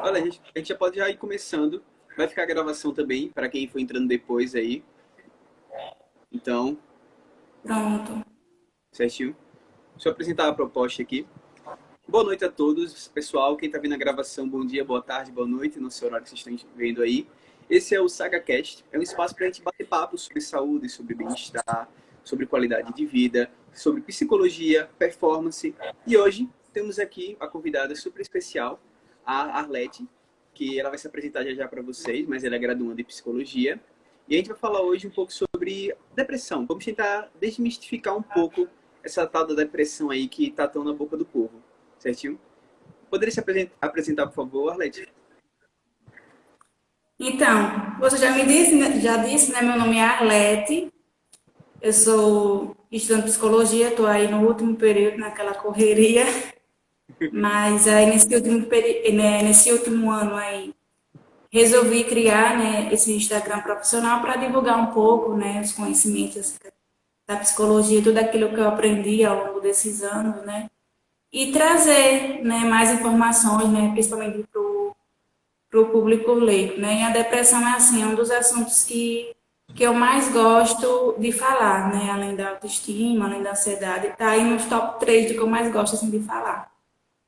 Olha, a gente já pode já ir começando. Vai ficar a gravação também, para quem for entrando depois aí. Então, Pronto. certinho. Deixa eu apresentar a proposta aqui. Boa noite a todos, pessoal. Quem está vendo a gravação, bom dia, boa tarde, boa noite, no seu horário que vocês estão vendo aí. Esse é o SagaCast. É um espaço para a gente bater papo sobre saúde, sobre bem-estar, sobre qualidade de vida, sobre psicologia, performance. E hoje temos aqui a convidada super especial, a Arlete, que ela vai se apresentar já já para vocês, mas ela é graduanda em psicologia. E a gente vai falar hoje um pouco sobre depressão. Vamos tentar desmistificar um pouco essa tal da depressão aí que está tão na boca do povo. Certinho? Poderia se apresentar, por favor, Arlete? Então, você já me disse, já disse, né? Meu nome é Arlete, eu sou estudante de psicologia, estou aí no último período, naquela correria, mas aí nesse último ano aí, resolvi criar, né, esse Instagram profissional para divulgar um pouco, né, os conhecimentos da psicologia, tudo aquilo que eu aprendi ao longo desses anos, né, e trazer, né, mais informações, né, principalmente para o público leigo, né? E a depressão é assim, é um dos assuntos que eu mais gosto de falar, né? Além da autoestima, além da ansiedade, tá aí nos top 3 do que eu mais gosto assim, de falar.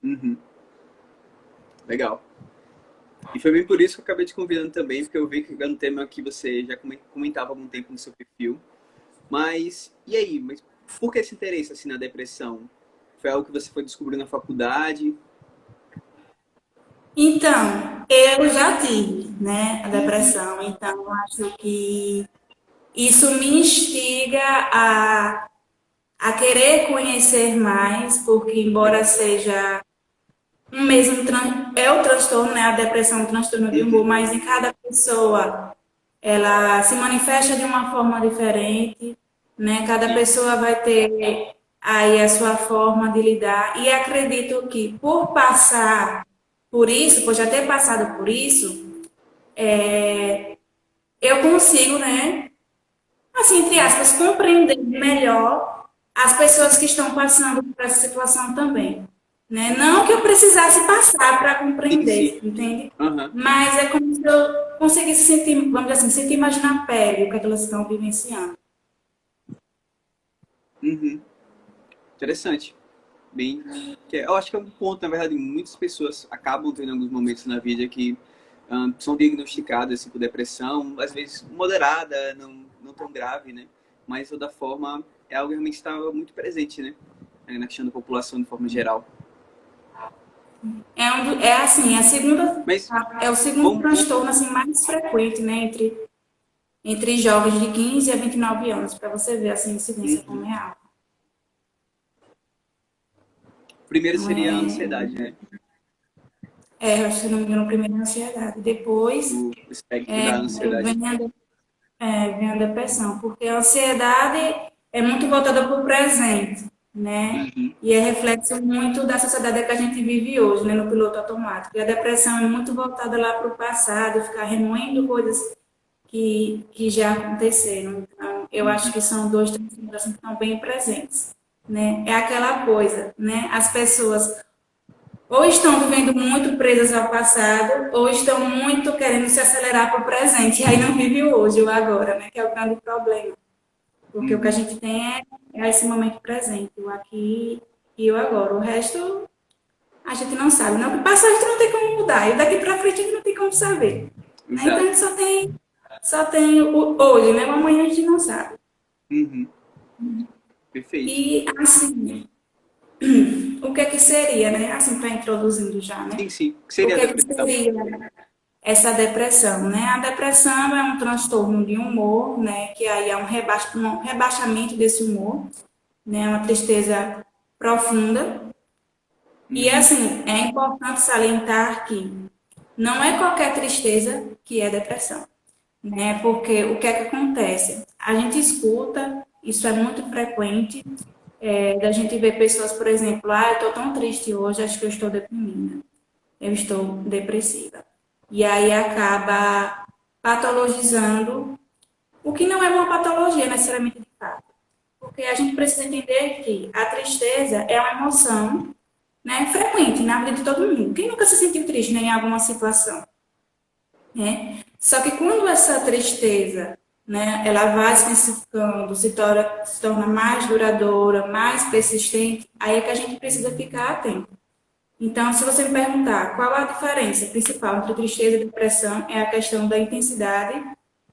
Uhum, legal. E foi bem por isso que eu acabei te convidando também, porque eu vi que é um tema que você já comentava há algum tempo no seu perfil. Mas, e aí? Mas por que esse interesse assim, na depressão? Foi algo que você foi descobrir na faculdade? Então, eu já tive, né, a Uhum, depressão, então eu acho que isso me instiga a querer conhecer mais, porque embora legal. seja um mesmo é o transtorno, né, a depressão, é um transtorno de humor, Uhum, mas em cada pessoa ela se manifesta de uma forma diferente, né? Cada sim. pessoa vai ter aí a sua forma de lidar e acredito que por passar por isso, por já ter passado por isso, eu consigo, né? Assim, entre Uhum, aspas, compreender melhor as pessoas que estão passando por essa situação também, né? Não que eu precisasse passar para sim, sim. compreender, entende? Aham, Mas é como se eu conseguisse sentir, vamos dizer assim, sentir mais na pele o que, é que elas estão vivenciando. uhum. Interessante. Bem, eu acho que é um ponto, na verdade, muitas pessoas acabam tendo alguns momentos na vida que são diagnosticadas assim, com depressão, às vezes moderada, não tão grave, né? Mas, de toda forma, é algo que realmente está muito presente, né? Na questão da população de forma geral. É assim, Mas, é o segundo vamos, transtorno assim, mais frequente, né, entre jovens de 15 a 29 anos, para você ver assim, a incidência como uhum. é alta. Primeiro Então, seria a ansiedade, né? eu acho que se não me engano, primeiro é a ansiedade. Depois O espectro da ansiedade. vem vem a depressão, porque a ansiedade é muito voltada para o presente, né? Uhum. E é reflexo muito da sociedade que a gente vive hoje, né, no piloto automático. E a depressão é muito voltada lá para o passado, ficar remoendo coisas que já aconteceram. Então, eu acho Uhum. que são dois transtornos assim, que estão bem presentes, né? É aquela coisa, né? As pessoas ou estão vivendo muito presas ao passado, ou estão muito querendo se acelerar para o presente, e aí não vive o hoje, o agora, né? Que é o grande problema. Porque o que a Uhum. gente tem é esse momento presente, o aqui e o agora. O resto a gente não sabe. Não, o que passou a gente não tem como mudar, e o daqui para frente a gente não tem como saber. Né? Então a Exato. gente só tem o hoje, né? O amanhã a gente não sabe. Uhum. Perfeito. E assim, o que é que seria, né? Assim, para introduzindo já, né? Sim, sim. O que O seria a que é que depressão? seria essa depressão, né? A depressão é um transtorno de humor, né? Que aí é um rebaixamento desse humor, né? Uma tristeza profunda. E Uhum. assim, é importante salientar que não é qualquer tristeza que é depressão, né? Porque o que é que acontece? A gente escuta, isso é muito frequente, da gente ver pessoas, por exemplo, eu estou tão triste hoje, acho que eu estou deprimida, eu estou depressiva. E aí acaba patologizando, o que não é uma patologia necessariamente de fato. Porque a gente precisa entender que a tristeza é uma emoção, né, frequente na vida de todo mundo. Quem nunca se sentiu triste, né, em alguma situação, né? Só que quando essa tristeza, né, ela vai se intensificando, se torna mais duradoura, mais persistente, aí é que a gente precisa ficar atento. Então, se você me perguntar qual a diferença principal entre tristeza e depressão, é a questão da intensidade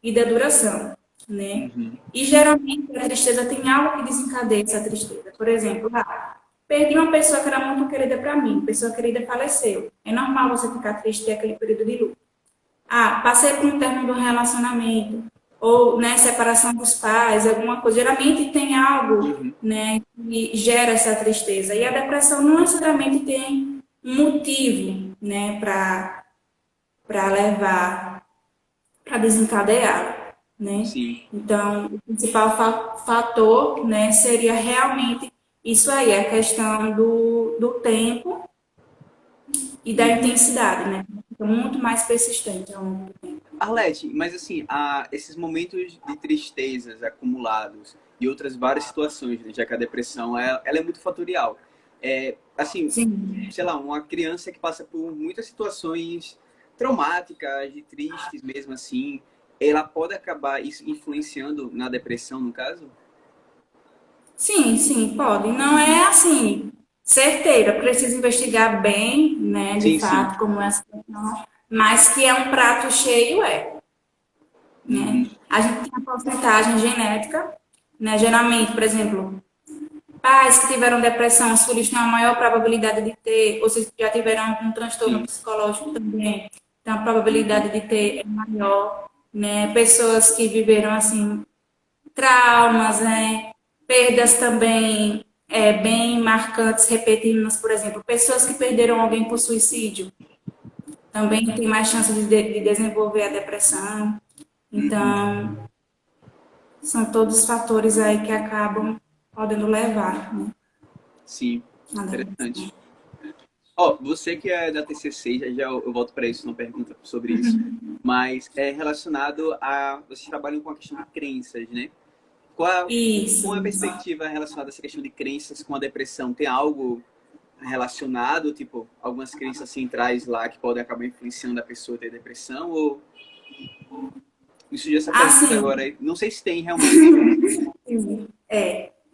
e da duração, né? Uhum. E geralmente a tristeza tem algo que desencadeia essa tristeza. Por exemplo, perdi uma pessoa que era muito querida para mim, pessoa querida faleceu. É normal você ficar triste naquele período de luto. Passei por um término do relacionamento, ou, né, separação dos pais, alguma coisa. Geralmente tem algo, Uhum. né, que gera essa tristeza. E a depressão não necessariamente tem um motivo, né, para levar, para desencadeá-la, né? Sim, Então, o principal fator, né, seria realmente isso aí, a questão do tempo e da uhum. intensidade, né? Fica muito mais persistente ao longo do tempo. Arlete, mas assim, esses momentos de tristezas acumulados e outras várias situações, né, já que a depressão ela é muito fatorial. Assim, Sim. sei lá, uma criança que passa por muitas situações traumáticas, de tristes mesmo assim, ela pode acabar isso influenciando na depressão, no caso? Sim, sim, pode. Não é assim, certeira, precisa investigar bem, né, de Sim, sim. fato, como é a situação, mas que é um prato cheio, Uhum. né? A gente tem a porcentagem genética, né, geralmente, por exemplo, pais que tiveram depressão, os filhos têm a maior probabilidade de ter, ou se já tiveram algum transtorno Sim. psicológico também, então a probabilidade de ter é maior, né? Pessoas que viveram, assim, traumas, né? Perdas também bem marcantes, repetidas, por exemplo, pessoas que perderam alguém por suicídio também têm mais chance de desenvolver a depressão. Uhum. Então, são todos fatores aí que acabam podendo levar, né, Sim. à depressão. Interessante. Ó, você que é da TCC, já eu volto para isso, uma pergunta sobre isso, mas é relacionado a vocês trabalham com a questão de crenças, né? Isso, Qual é a isso. perspectiva relacionada a essa questão de crenças com a depressão? Tem algo relacionado, tipo, algumas crenças centrais lá que podem acabar influenciando a pessoa a ter depressão? Ou me surgiu essa pergunta Assim, agora? Não sei se tem realmente.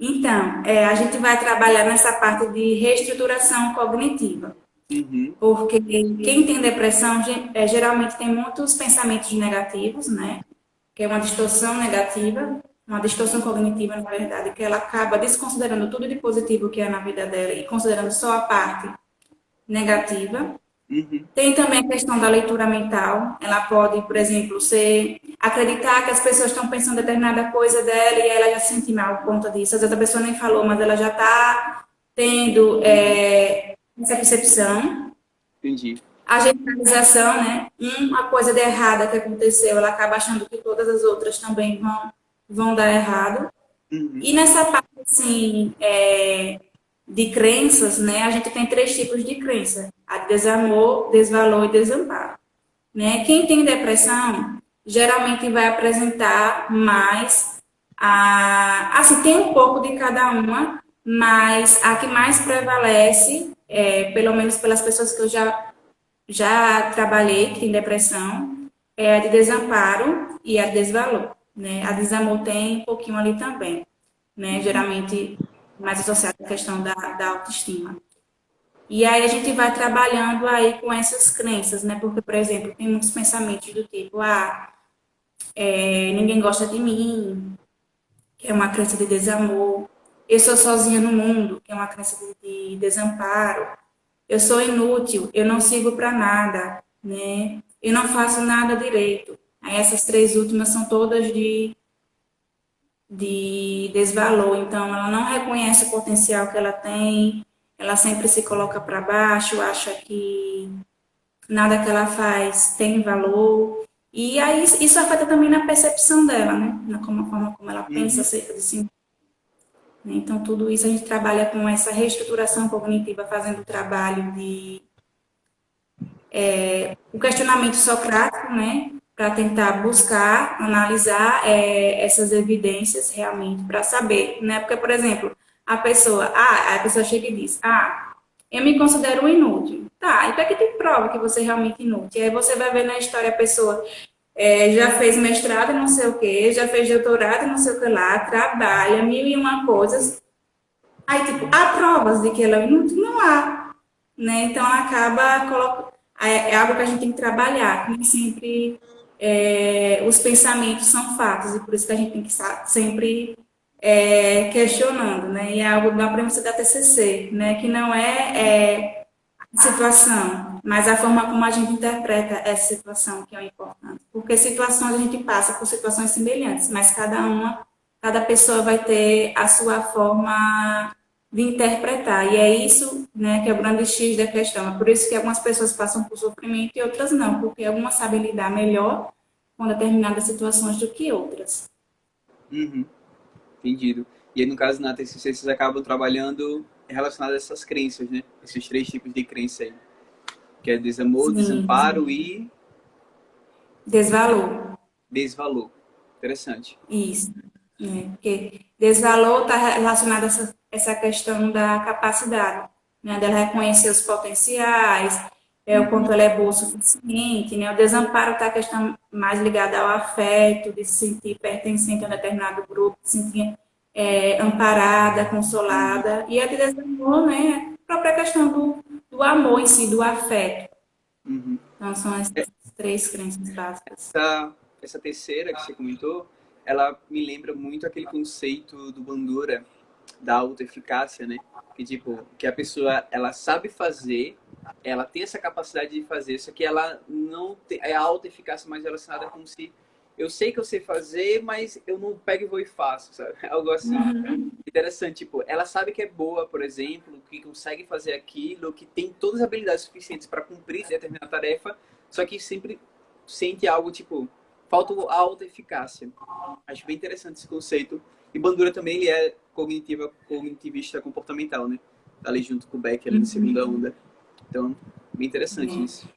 então, a gente vai trabalhar nessa parte de reestruturação cognitiva. Uhum, Porque quem tem depressão geralmente tem muitos pensamentos negativos, né? Que é uma distorção negativa, uma distorção cognitiva, na verdade, que ela acaba desconsiderando tudo de positivo que é na vida dela e considerando só a parte negativa. uhum, Tem também a questão da leitura mental. Ela pode, por exemplo, acreditar que as pessoas estão pensando determinada coisa dela e ela já se sente mal por conta disso. Às vezes a pessoa nem falou, mas ela já está tendo essa percepção. entendi. A generalização, né? Uma coisa de errada que aconteceu, ela acaba achando que todas as outras também vão dar errado. Uhum, E nessa parte, assim, de crenças, né? A gente tem três tipos de crença: a de desamor, desvalor e desamparo, né? Quem tem depressão geralmente vai apresentar mais assim, tem um pouco de cada uma, mas a que mais prevalece, pelo menos pelas pessoas que eu já trabalhei, que tem depressão, é a de desamparo e a de desvalor, né? A desamor tem um pouquinho ali também, né? uhum, Geralmente mais associada à questão da autoestima. E aí a gente vai trabalhando aí com essas crenças, né? Porque, por exemplo, tem muitos pensamentos do tipo, ninguém gosta de mim, que é uma crença de desamor. Eu sou sozinha no mundo, que é uma crença de desamparo. Eu sou inútil, eu não sirvo para nada, né? Eu não faço nada direito. Aí essas três últimas são todas de desvalor. Então, ela não reconhece o potencial que ela tem, ela sempre se coloca para baixo, acha que nada que ela faz tem valor. E aí isso afeta também na percepção dela, né? Na forma como ela pensa uhum, acerca de si. Então, tudo isso a gente trabalha com essa reestruturação cognitiva, fazendo o trabalho de o questionamento socrático, né? Para tentar buscar, analisar essas evidências realmente, para saber, né? Porque, por exemplo, a pessoa chega e diz, eu me considero inútil. Tá, e para que tem prova que você é realmente inútil? Aí você vai ver na história a pessoa já fez mestrado e não sei o quê, já fez doutorado e não sei o que lá, trabalha, mil e uma coisas. Aí, tipo, há provas de que ela é inútil? Não há, né? Então, é algo que a gente tem que trabalhar, que nem sempre os pensamentos são fatos, e por isso que a gente tem que estar sempre questionando, né? E é algo da premissa da TCC, né? Que não é a situação, mas a forma como a gente interpreta essa situação que é o importante. Porque situações a gente passa por situações semelhantes, mas cada pessoa vai ter a sua forma de interpretar. E é isso, né, que é o grande X da questão. É por isso que algumas pessoas passam por sofrimento e outras não, porque algumas sabem lidar melhor com determinadas situações do que outras. Uhum, entendido. E aí, no caso, na TCC, vocês acabam trabalhando relacionado a essas crenças, né? Esses três tipos de crença aí. Que é desamor, Sim, desamparo e desvalor. desvalor. Interessante. Isso, né? Porque desvalor está relacionado a essa questão da capacidade, né? Dela reconhecer os potenciais, o quanto Uhum, ela é boa o suficiente, né? O desamparo está a questão mais ligada ao afeto, de se sentir pertencente a um determinado grupo, de se sentir amparada, uhum, consolada. E a de desamor, né? A própria questão do amor em si, do afeto. uhum. Então, são essas três crenças básicas. Essa terceira que você comentou, ela me lembra muito aquele conceito do Bandura, da autoeficácia, né? Que tipo, que a pessoa ela sabe fazer, ela tem essa capacidade de fazer, só que ela não tem, é a autoeficácia mais relacionada com se eu sei que eu sei fazer, mas eu não pego e vou e faço, sabe? Algo assim. Interessante, tipo, ela sabe que é boa, por exemplo, que consegue fazer aquilo, que tem todas as habilidades suficientes para cumprir determinada tarefa, só que sempre sente algo tipo, falta a autoeficácia. Acho bem interessante esse conceito. E Bandura também ele é cognitivista comportamental, né? Tá ali junto com o Beck, ali na segunda onda. Então, bem interessante isso.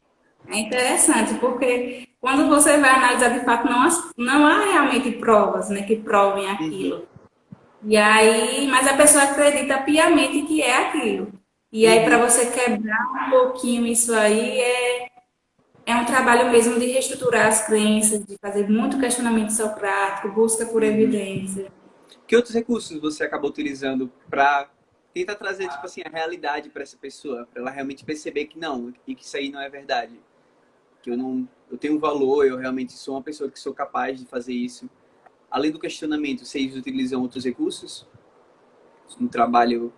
É interessante, porque quando você vai analisar de fato, não há realmente provas, né, que provem Uhum, aquilo. E aí, mas a pessoa acredita piamente que é aquilo. E aí, para uhum, você quebrar um pouquinho isso aí, é um trabalho mesmo de reestruturar as crenças, de fazer muito questionamento socrático, busca por uhum. evidência. Que outros recursos você acaba utilizando para tentar trazer tipo assim a realidade para essa pessoa, para ela realmente perceber que não, e que isso aí não é verdade, que eu tenho um valor, eu realmente sou uma pessoa que sou capaz de fazer isso. Além do questionamento, vocês utilizam outros recursos no trabalho?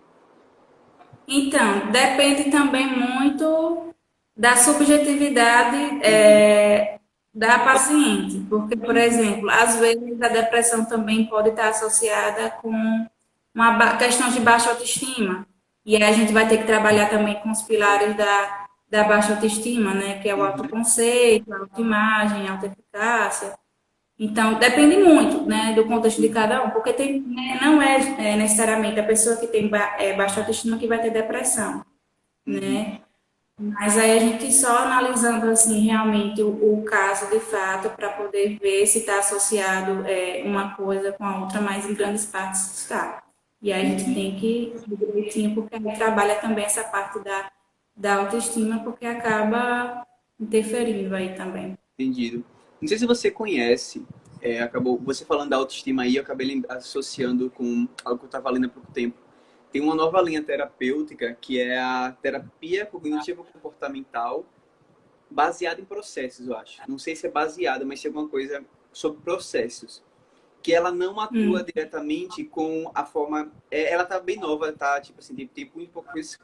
Então, depende também muito da subjetividade Uhum, da paciente, porque, por exemplo, às vezes a depressão também pode estar associada com questão de baixa autoestima, e aí a gente vai ter que trabalhar também com os pilares da baixa autoestima, né, que é o uhum, autoconceito, a autoimagem, a autoeficácia. Então, depende muito, né, do contexto de cada um, porque não é necessariamente a pessoa que tem baixa autoestima que vai ter depressão, uhum. né? Mas aí a gente só analisando assim realmente o caso de fato para poder ver se está associado uma coisa com a outra, mas em grandes partes está. E aí a gente tem que ir direitinho, porque a gente trabalha também essa parte da autoestima, porque acaba interferindo aí também. Entendido. Não sei se você conhece, acabou você falando da autoestima aí, eu acabei associando com algo que eu estava lendo há pouco tempo. Tem uma nova linha terapêutica que é a terapia cognitivo-comportamental baseada em processos, eu acho. Não sei se é baseada, mas tem alguma coisa sobre processos. Que ela não atua Hum. diretamente com a forma. Ela tá bem nova, tá? Tipo assim, tem muito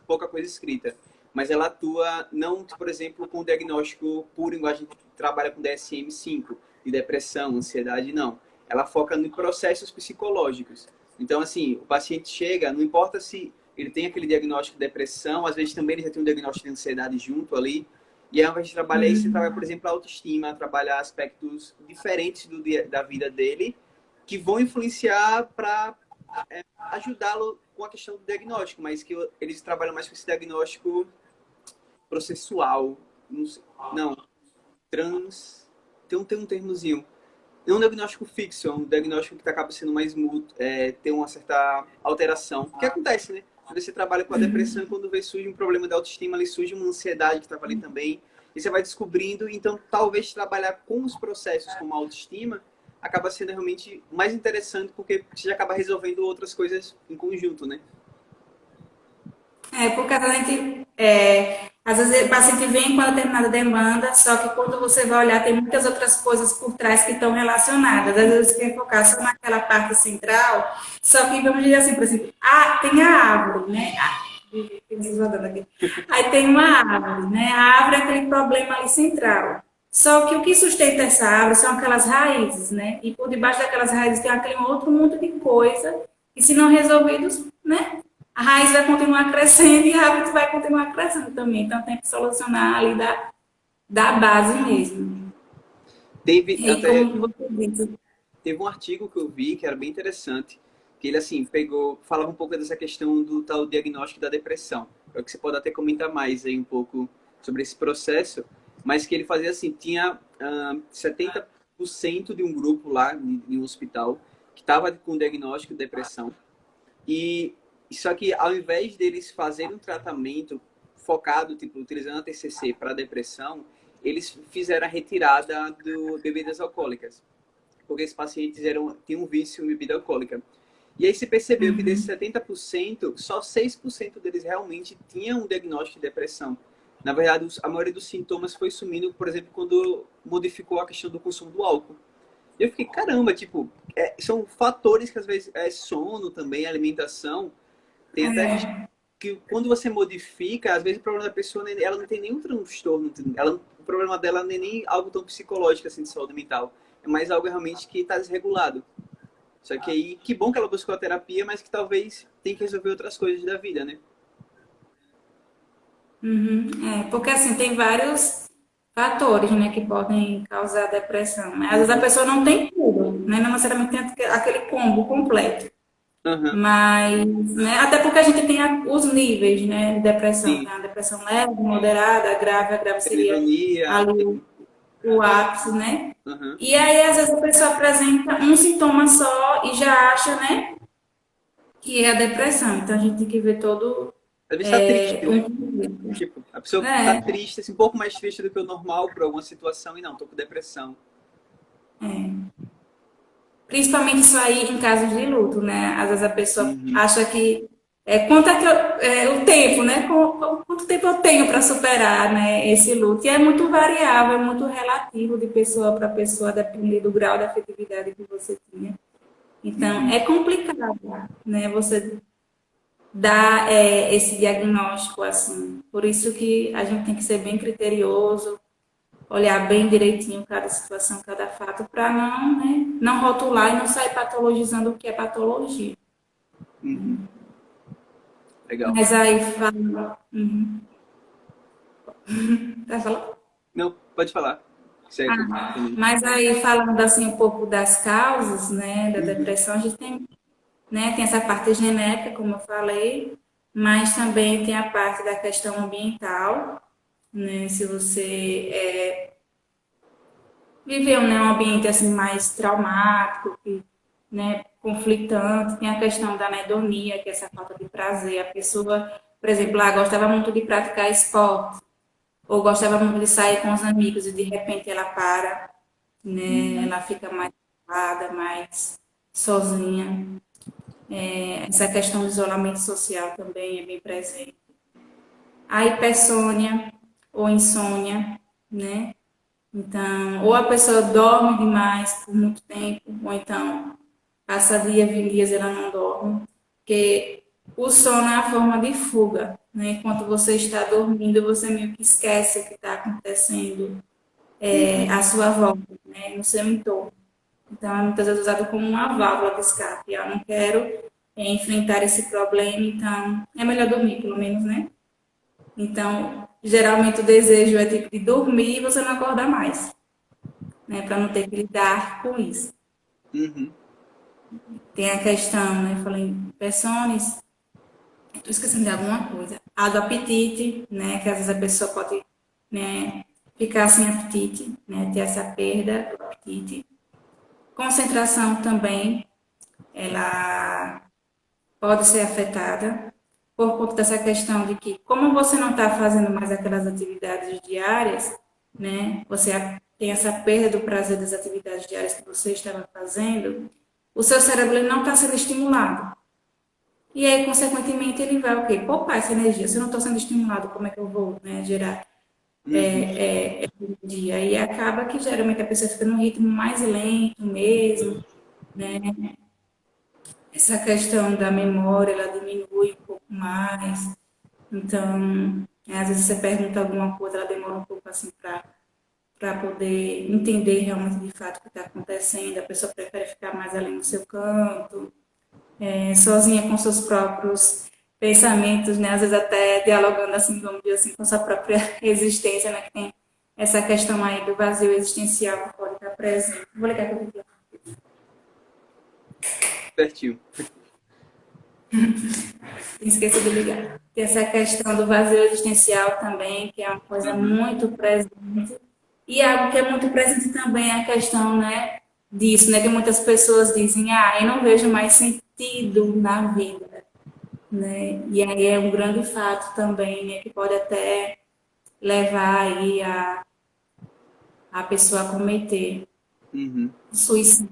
pouca coisa escrita. Mas ela atua, não, por exemplo, com diagnóstico puro, igual a gente trabalha com DSM-5, de depressão, ansiedade, não. Ela foca em processos psicológicos. Então, assim, o paciente chega, não importa se ele tem aquele diagnóstico de depressão, às vezes também ele já tem um diagnóstico de ansiedade junto ali. E aí, ao invés de trabalhar isso, você trabalha, por exemplo, a autoestima, trabalhar aspectos diferentes da vida dele, que vão influenciar para ajudá-lo com a questão do diagnóstico, mas que eles trabalham mais com esse diagnóstico processual. Não, não trans. Tem um termozinho. Não é um diagnóstico fixo, é um diagnóstico que acaba sendo mais mútuo, tem uma certa alteração. O que acontece, né? você trabalha com a depressão, quando vê surge um problema de autoestima, ali surge uma ansiedade que estava ali também, e você vai descobrindo, então talvez trabalhar com os processos como a autoestima acaba sendo realmente mais interessante, porque você já acaba resolvendo outras coisas em conjunto, né? Porque a gente, às vezes o paciente vem com uma determinada demanda, só que quando você vai olhar, tem muitas outras coisas por trás que estão relacionadas. Às vezes você quer focar só naquela parte central, só que vamos dizer assim, por exemplo, tem a árvore, né? Aí tem uma árvore, né? A árvore é aquele problema ali central. Só que o que sustenta essa árvore são aquelas raízes, né? E por debaixo daquelas raízes tem aquele outro mundo de coisa, e se não resolvidos, né? A raiz vai continuar crescendo e a árvore vai continuar crescendo também. Então tem que solucionar ali da base mesmo. Teve E até como você disse, Teve um artigo que eu vi que era bem interessante, que ele assim falava um pouco dessa questão do tal diagnóstico da depressão. É o que você pode até comentar mais aí um pouco sobre esse processo, mas que ele fazia assim, tinha 70% de um grupo lá em um hospital que estava com diagnóstico de depressão e só que ao invés deles fazerem um tratamento focado, tipo, utilizando a TCC para depressão, eles fizeram a retirada do bebidas alcoólicas porque esses pacientes tinham um vício em bebida alcoólica. E aí se percebeu que desses 70%, só 6% deles realmente tinham um diagnóstico de depressão. Na verdade, a maioria dos sintomas foi sumindo, por exemplo, quando modificou a questão do consumo do álcool. E eu fiquei, caramba, tipo, são fatores que às vezes sono também, alimentação, tem até que quando você modifica, às vezes o problema da pessoa, ela não tem nenhum transtorno, o problema dela não é nem algo tão psicológico assim de saúde mental, é mais algo realmente que está desregulado. Só que aí, que bom que ela buscou a terapia, mas que talvez tenha que resolver outras coisas da vida, né? porque assim, tem vários fatores, né, que podem causar depressão. Né? Às vezes a Uhum. pessoa não tem tudo, né? Não necessariamente tem aquele combo completo. Aham. Mas, né, até porque a gente tem os níveis, né, de depressão. Sim. Tem a depressão leve, moderada, a grave seria Esquizofrenia. ali o ápice, né? Aham. E aí, às vezes, a pessoa apresenta um sintoma só e já acha, né, que é a depressão. Então, a gente tem que ver todo Às vezes tá triste, né? um... Tipo, a pessoa tá É, triste, assim, um pouco mais triste do que o normal por alguma situação e não, tô com depressão. principalmente isso aí em casos de luto, né? Às vezes a pessoa Uhum. acha que quanto é que o tempo, né? Quanto tempo eu tenho para superar, né, esse luto? E é muito variável, é muito relativo de pessoa para pessoa, dependendo do grau de afetividade que você tinha. Então, Uhum. é complicado, né? Você dar esse diagnóstico assim. Por isso que a gente tem que ser bem criterioso, olhar bem direitinho cada situação, cada fato, para não, né, não rotular e não sair patologizando o que é patologia. Uhum. Legal. Mas aí fala. Tá falando? Não, pode falar. Segue também. Mas aí falando assim um pouco das causas, né, da Uhum. depressão, a gente tem, né, tem essa parte genética, como eu falei, mas também tem a parte da questão ambiental, né, se você viveu, né, um ambiente assim mais traumático, né, conflitante, tem a questão da anedonia, que é essa falta de prazer. A pessoa, por exemplo, lá gostava muito de praticar esporte, ou gostava muito de sair com os amigos e de repente ela para, né, ela fica mais isolada, mais sozinha. Essa questão do isolamento social também é bem presente. A hipersônia ou insônia, né? Então, ou a pessoa dorme demais por muito tempo, ou então passa dia, 20 dias ela não dorme, porque o sono é a forma de fuga, né? Enquanto você está dormindo, você meio que esquece o que está acontecendo Uhum. à sua volta, né? No seu entorno. Então, é muitas vezes usado como uma válvula de escape. Eu não quero enfrentar esse problema, então é melhor dormir, pelo menos, né? Então, geralmente o desejo é tipo de dormir e você não acordar mais, né? Para não ter que lidar com isso. Uhum. Tem a questão, né? Falei em personas, estou esquecendo de alguma coisa. A do apetite, né? Que às vezes a pessoa pode, né, ficar sem apetite, né? Ter essa perda do apetite. Concentração também, ela pode ser afetada, por conta dessa questão de que, como você não está fazendo mais aquelas atividades diárias, né, você tem essa perda do prazer das atividades diárias que você estava fazendo, o seu cérebro ele não está sendo estimulado. E aí, consequentemente, ele vai o quê? Poupar essa energia. Se eu não estou sendo estimulado, como é que eu vou, né, gerar Uhum. energia? E acaba que, geralmente, a pessoa fica num ritmo mais lento mesmo, né? Essa questão da memória, ela diminui um pouco mais. Então, às vezes você pergunta alguma coisa, ela demora um pouco assim para poder entender realmente de fato o que está acontecendo. A pessoa prefere ficar mais ali no seu canto, sozinha com seus próprios pensamentos, né? Às vezes até dialogando assim, vamos dizer assim, com sua própria existência, né? Que tem essa questão aí do vazio existencial que pode estar presente. Vou ligar para o Certinho. esqueci de ligar. Tem essa questão do vazio existencial também, que é uma coisa Uhum. muito presente. E algo que é muito presente também é a questão, né, disso, né, que muitas pessoas dizem, eu não vejo mais sentido na vida, né? E aí é um grande fato também, né, que pode até levar aí a pessoa a cometer Uhum. suicídio,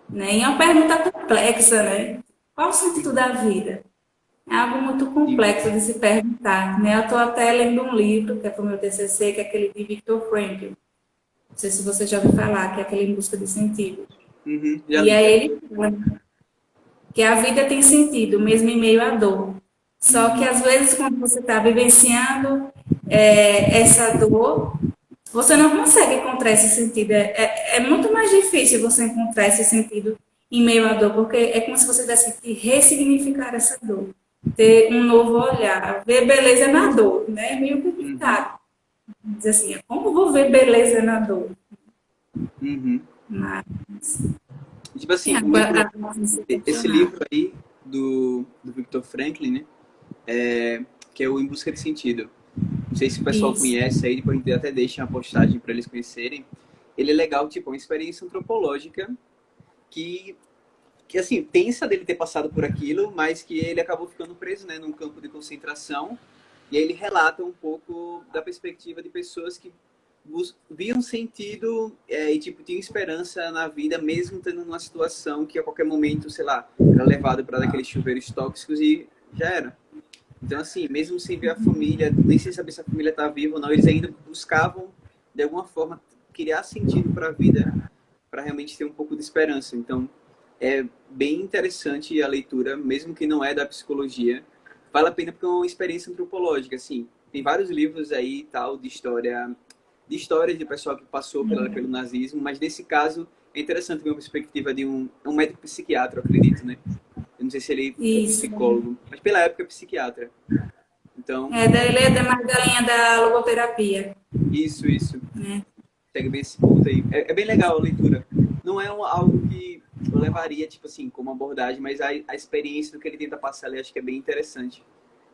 né? E é uma pergunta complexa, né? Qual o sentido da vida? É algo muito Sim. complexo de se perguntar, né? Eu estou até lendo um livro, que é para o meu TCC, que é aquele de Viktor Frankl. Não sei se você já ouviu falar, que é aquele Em Busca de Sentido. Uhum. Já E li. aí ele fala que a vida tem sentido, mesmo em meio à dor. Só que Uhum. às vezes, quando você está vivenciando essa dor, você não consegue encontrar esse sentido. É muito mais difícil você encontrar esse sentido em meio à dor, porque é como se você tivesse que ressignificar essa dor, ter um novo olhar, ver beleza na dor, né? É meio Uhum. complicado. Dizer assim, como vou ver beleza na dor? Uhum. Mas Tipo tem assim, o a livro, coisa se esse questionar. livro aí do Viktor Franklin, né? Que é o Em Busca de Sentido. Não sei se o pessoal Isso. conhece aí, depois a gente até deixa uma postagem para eles conhecerem. Ele é legal, tipo, é uma experiência antropológica que, que assim, tensa dele ter passado por aquilo, mas que ele acabou ficando preso, né, num campo de concentração. E aí ele relata um pouco da perspectiva de pessoas que viam sentido e tipo tinham esperança na vida, mesmo tendo numa situação que a qualquer momento, sei lá, era levado para daqueles chuveiros tóxicos e já era. Então, assim, mesmo sem ver a família, nem sem saber se a família está viva ou não, eles ainda buscavam, de alguma forma, criar sentido para a vida, para realmente ter um pouco de esperança. Então, é bem interessante a leitura, mesmo que não é da psicologia. Vale a pena porque é uma experiência antropológica, assim. Tem vários livros aí, tal, de histórias de pessoal que passou pelo nazismo, mas nesse caso é interessante ver uma perspectiva de um médico psiquiatra, eu acredito, né? Eu não sei se ele é Isso. psicólogo, mas pela época é psiquiatra. Então, Daí ele é mais da linha da logoterapia, isso. né? Segue bem esse ponto aí. É bem legal a leitura. Não é algo que eu levaria, tipo assim, como abordagem, mas a experiência do que ele tenta passar ali, acho que é bem interessante.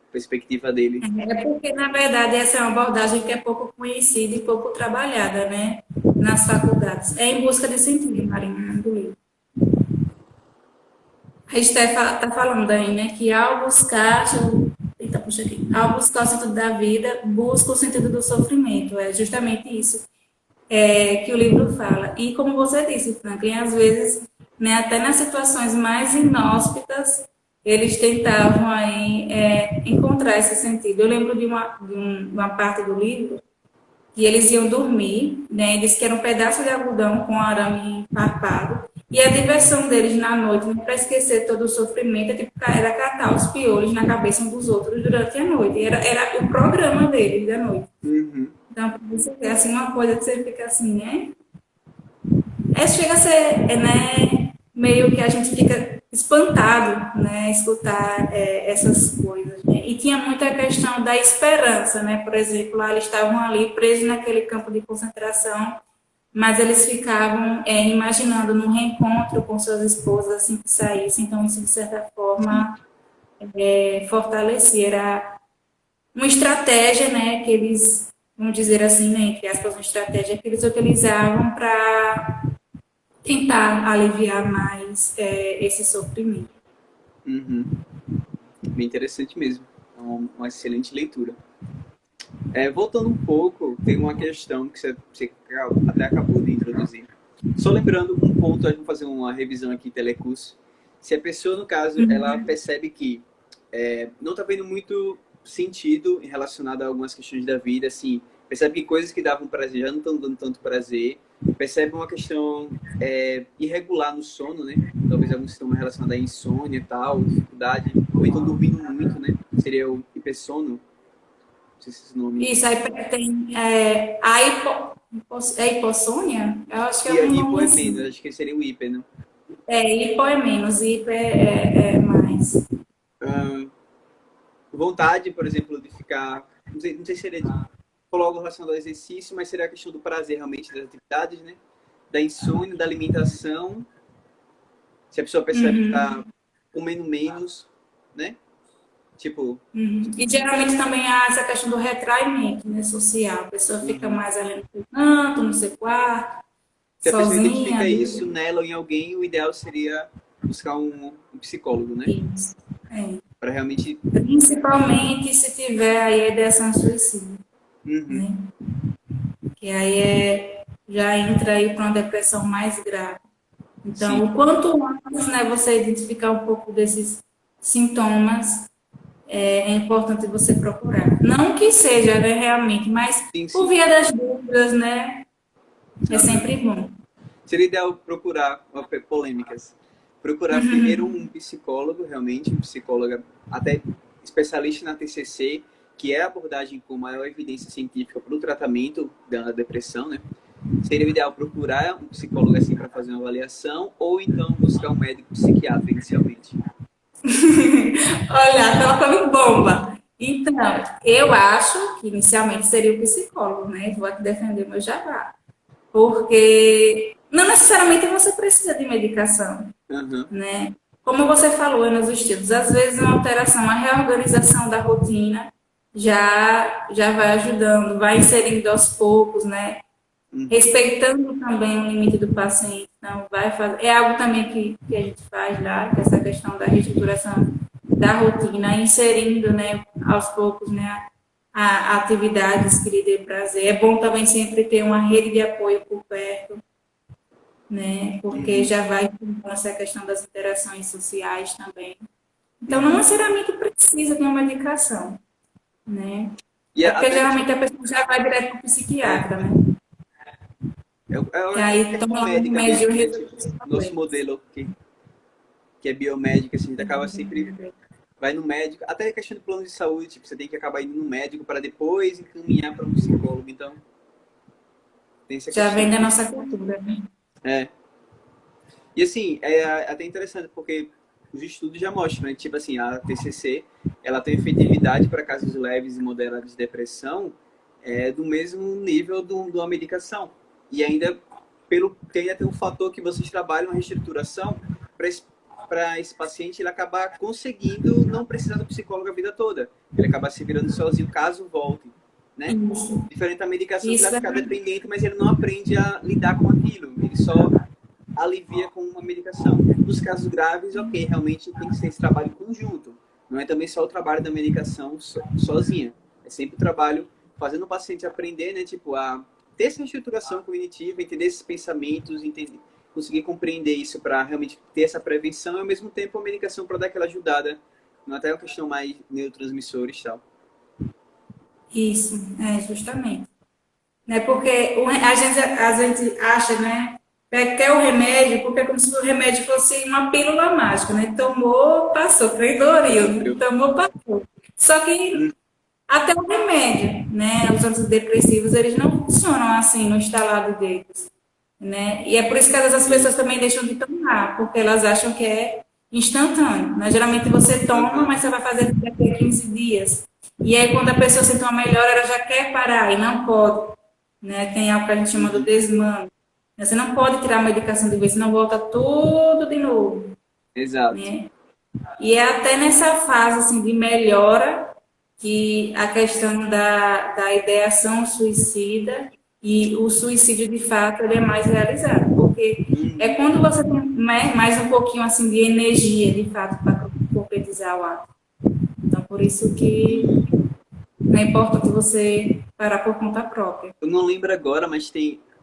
A perspectiva dele. É porque, na verdade, essa é uma abordagem que é pouco conhecida e pouco trabalhada, né? Nas faculdades. É Em Busca de Sentido, Marina, do livro. A gente está falando aí, né? Que ao buscar, eita, puxa aqui, ao buscar o sentido da vida, busca o sentido do sofrimento. É justamente isso que o livro fala. E como você disse, Franklin, às vezes, né, até nas situações mais inóspitas, eles tentavam aí encontrar esse sentido. Eu lembro de uma parte do livro que eles iam dormir, né? Eles que era um pedaço de algodão com arame farpado. E a diversão deles na noite, né, para esquecer todo o sofrimento, era catar os piolhos na cabeça um dos outros durante a noite. Era o programa deles da noite. Uhum. Então, para você ver, assim, uma coisa que você fica assim, né? Chega a ser, né, meio que a gente fica espantado, né, escutar essas coisas, né? E tinha muita questão da esperança, né? Por exemplo, lá eles estavam ali presos naquele campo de concentração, mas eles ficavam imaginando num reencontro com suas esposas assim que saíssem, então isso de certa Sim. forma fortalecia, era uma estratégia, né, que eles, vamos dizer assim, né, entre aspas, uma estratégia que eles utilizavam para tentar aliviar mais esse sofrimento. Uhum. Bem interessante mesmo. É uma excelente leitura. Voltando um pouco, tem uma questão que você até acabou de introduzir. Só lembrando um ponto, a gente vai fazer uma revisão aqui, telecurso. Se a pessoa, no caso, ela percebe que não está vendo muito sentido em relacionado a algumas questões da vida, assim, percebe que coisas que davam prazer já não estão dando tanto prazer, percebe uma questão irregular no sono, né? Talvez algum sintoma relacionado à insônia e tal, dificuldade, ou então dormindo muito, né? Seria o hipersono, não sei se esse nome... Isso, aí tem a hipossônia? Eu acho que é E a um hipo nome é assim. menos, acho que seria o hiper, né? Hipo é menos, hiper é mais. Ah, vontade, por exemplo, de ficar... Não sei se seria logo relacionado ao exercício, mas seria a questão do prazer realmente das atividades, né? Da insônia, da alimentação. Se a pessoa percebe que está comendo menos, né? Tipo, E geralmente também há essa questão do retraimento, né, social. A pessoa fica mais ali no canto, no seu quarto, se a pessoa sozinha identifica ali. isso nela ou em alguém, o ideal seria buscar um psicólogo, né? Isso. É. Para realmente... Principalmente se tiver aí a ideação suicida, Uhum. né? Que aí já entra aí para uma depressão mais grave. Sim, Então, o quanto antes, né, você identificar um pouco desses sintomas, é importante você procurar. Não que seja, né, realmente, mas sim, por sim. via das dúvidas, né, é Uhum. sempre bom. Seria ideal procurar, polêmicas, procurar primeiro um psicólogo, realmente, um psicólogo até especialista na TCC, que é a abordagem com maior evidência científica para o tratamento da depressão, né? Seria o ideal procurar um psicólogo assim para fazer uma avaliação ou então buscar um médico psiquiatra inicialmente. Olha, colocando bomba. Então, eu acho que inicialmente seria o psicólogo, né? Vou aqui defender o meu jabá. Porque não necessariamente você precisa de medicação, Uhum. né? Como você falou nos estudos, às vezes uma alteração, uma reorganização da rotina já vai ajudando, vai inserindo aos poucos, né? Uhum. Respeitando também o limite do paciente. Então, vai fazer. É algo também que a gente faz lá, que é essa questão da reestruturação da rotina, inserindo, né, aos poucos, né, a atividades que lhe dê prazer. É bom também sempre ter uma rede de apoio por perto, né, porque Uhum. já vai com essa questão das interações sociais também. Então, não Uhum. necessariamente precisa de uma medicação, né? E É porque até a geralmente questão a pessoa já vai direto para o é, psiquiatra, né? é Que a aí questão toma lá um médica remédio mesmo, e né? resolve Tipo, os nosso problemas. modelo que é biomédica, assim, a gente acaba sempre vai no médico, até a questão do plano de saúde, tipo, você tem que acabar indo no médico para depois encaminhar para um psicólogo, então tem essa Já questão. vem da nossa cultura, né? É. E assim, é até interessante porque os estudos já mostram, né? Tipo assim, a TCC, ela tem efetividade para casos leves e moderados de depressão do mesmo nível de uma medicação. E ainda tem um fator que vocês trabalham a reestruturação para esse paciente ele acabar conseguindo não precisar do psicólogo a vida toda. Ele acabar se virando sozinho caso volte, né? Isso. Diferente da medicação que ele Isso vai é ficar dependente, mas ele não aprende a lidar com aquilo. Ele só alivia com uma medicação. Nos casos graves, ok, realmente tem que ser esse trabalho conjunto. Não é também só o trabalho da medicação sozinha. É sempre o trabalho fazendo o paciente aprender, né, tipo, a ter essa estruturação cognitiva, entender esses pensamentos, conseguir compreender isso para realmente ter essa prevenção e ao mesmo tempo a medicação para dar aquela ajudada, não até uma questão mais neurotransmissores e tal. isso, justamente. Né? Porque a gente acha, né? Quer o remédio, porque é como se o remédio fosse uma pílula mágica, né? Tomou, passou, foi Doril, Resolveu. tomou, passou. Só que até o remédio, né? Os antidepressivos, eles não funcionam assim no instalado deles, né? E é por isso que às vezes as Sim. pessoas também deixam de tomar, porque elas acham que é instantâneo, né? Geralmente você toma, Uhum. mas você vai fazer daqui a 15 dias. E aí quando a pessoa sente uma melhora, ela já quer parar e não pode, né? Tem algo que a gente chama do Uhum. desmame. Você não pode tirar a medicação de vez, senão volta tudo de novo, Exato. né? E é até nessa fase assim, de melhora que a questão da ideação suicida e o suicídio de fato ele é mais realizado, porque é Uhum. quando você tem mais um pouquinho assim de energia de fato para concretizar o ato. por isso que é importante você parar por conta própria. Eu não lembro agora, mas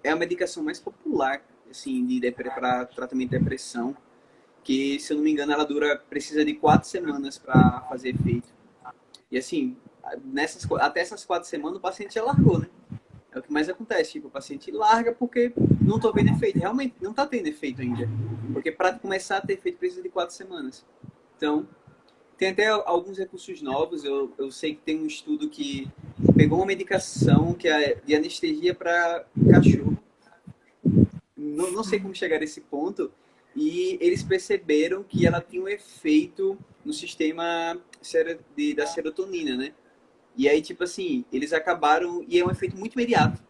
é a medicação mais popular, assim, para tratamento de depressão, que, se eu não me engano, precisa de 4 semanas para fazer efeito. E assim, até essas 4 semanas o paciente já largou, né? É o que mais acontece, tipo, o paciente larga porque não tô vendo efeito. Realmente, não tá tendo efeito ainda. Porque para começar a ter efeito precisa de 4 semanas. Então, tem até alguns recursos novos. Eu sei que tem um estudo que pegou uma medicação que é de anestesia para cachorro. Não sei como chegar a esse ponto. E eles perceberam que ela tinha um efeito no sistema da serotonina, né? E aí, tipo assim, eles acabaram... E é um efeito muito imediato.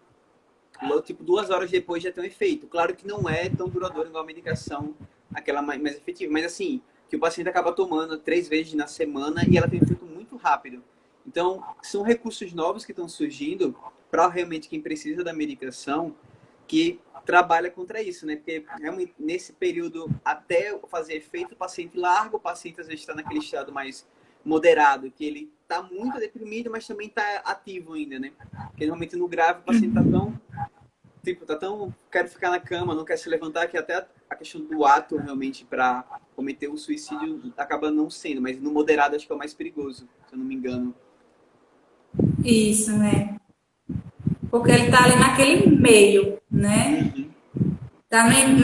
Logo, tipo, 2 horas depois já tem um efeito. Claro que não é tão duradouro igual a medicação, aquela mais efetiva. Mas assim, que o paciente acaba tomando 3 vezes na semana e ela tem um efeito muito rápido. Então, são recursos novos que estão surgindo para realmente quem precisa da medicação, que trabalha contra isso, né? Porque realmente nesse período, até fazer efeito, o paciente larga, o paciente às vezes está naquele estado mais moderado, que ele está muito deprimido, mas também está ativo ainda, né? Porque normalmente no grave o paciente tá tão, quero ficar na cama, não quer se levantar, que até a questão do ato realmente para cometer o suicídio acaba não sendo, mas no moderado acho que é o mais perigoso, se eu não me engano. Isso, né? Porque ele tá ali naquele meio, né? Uhum.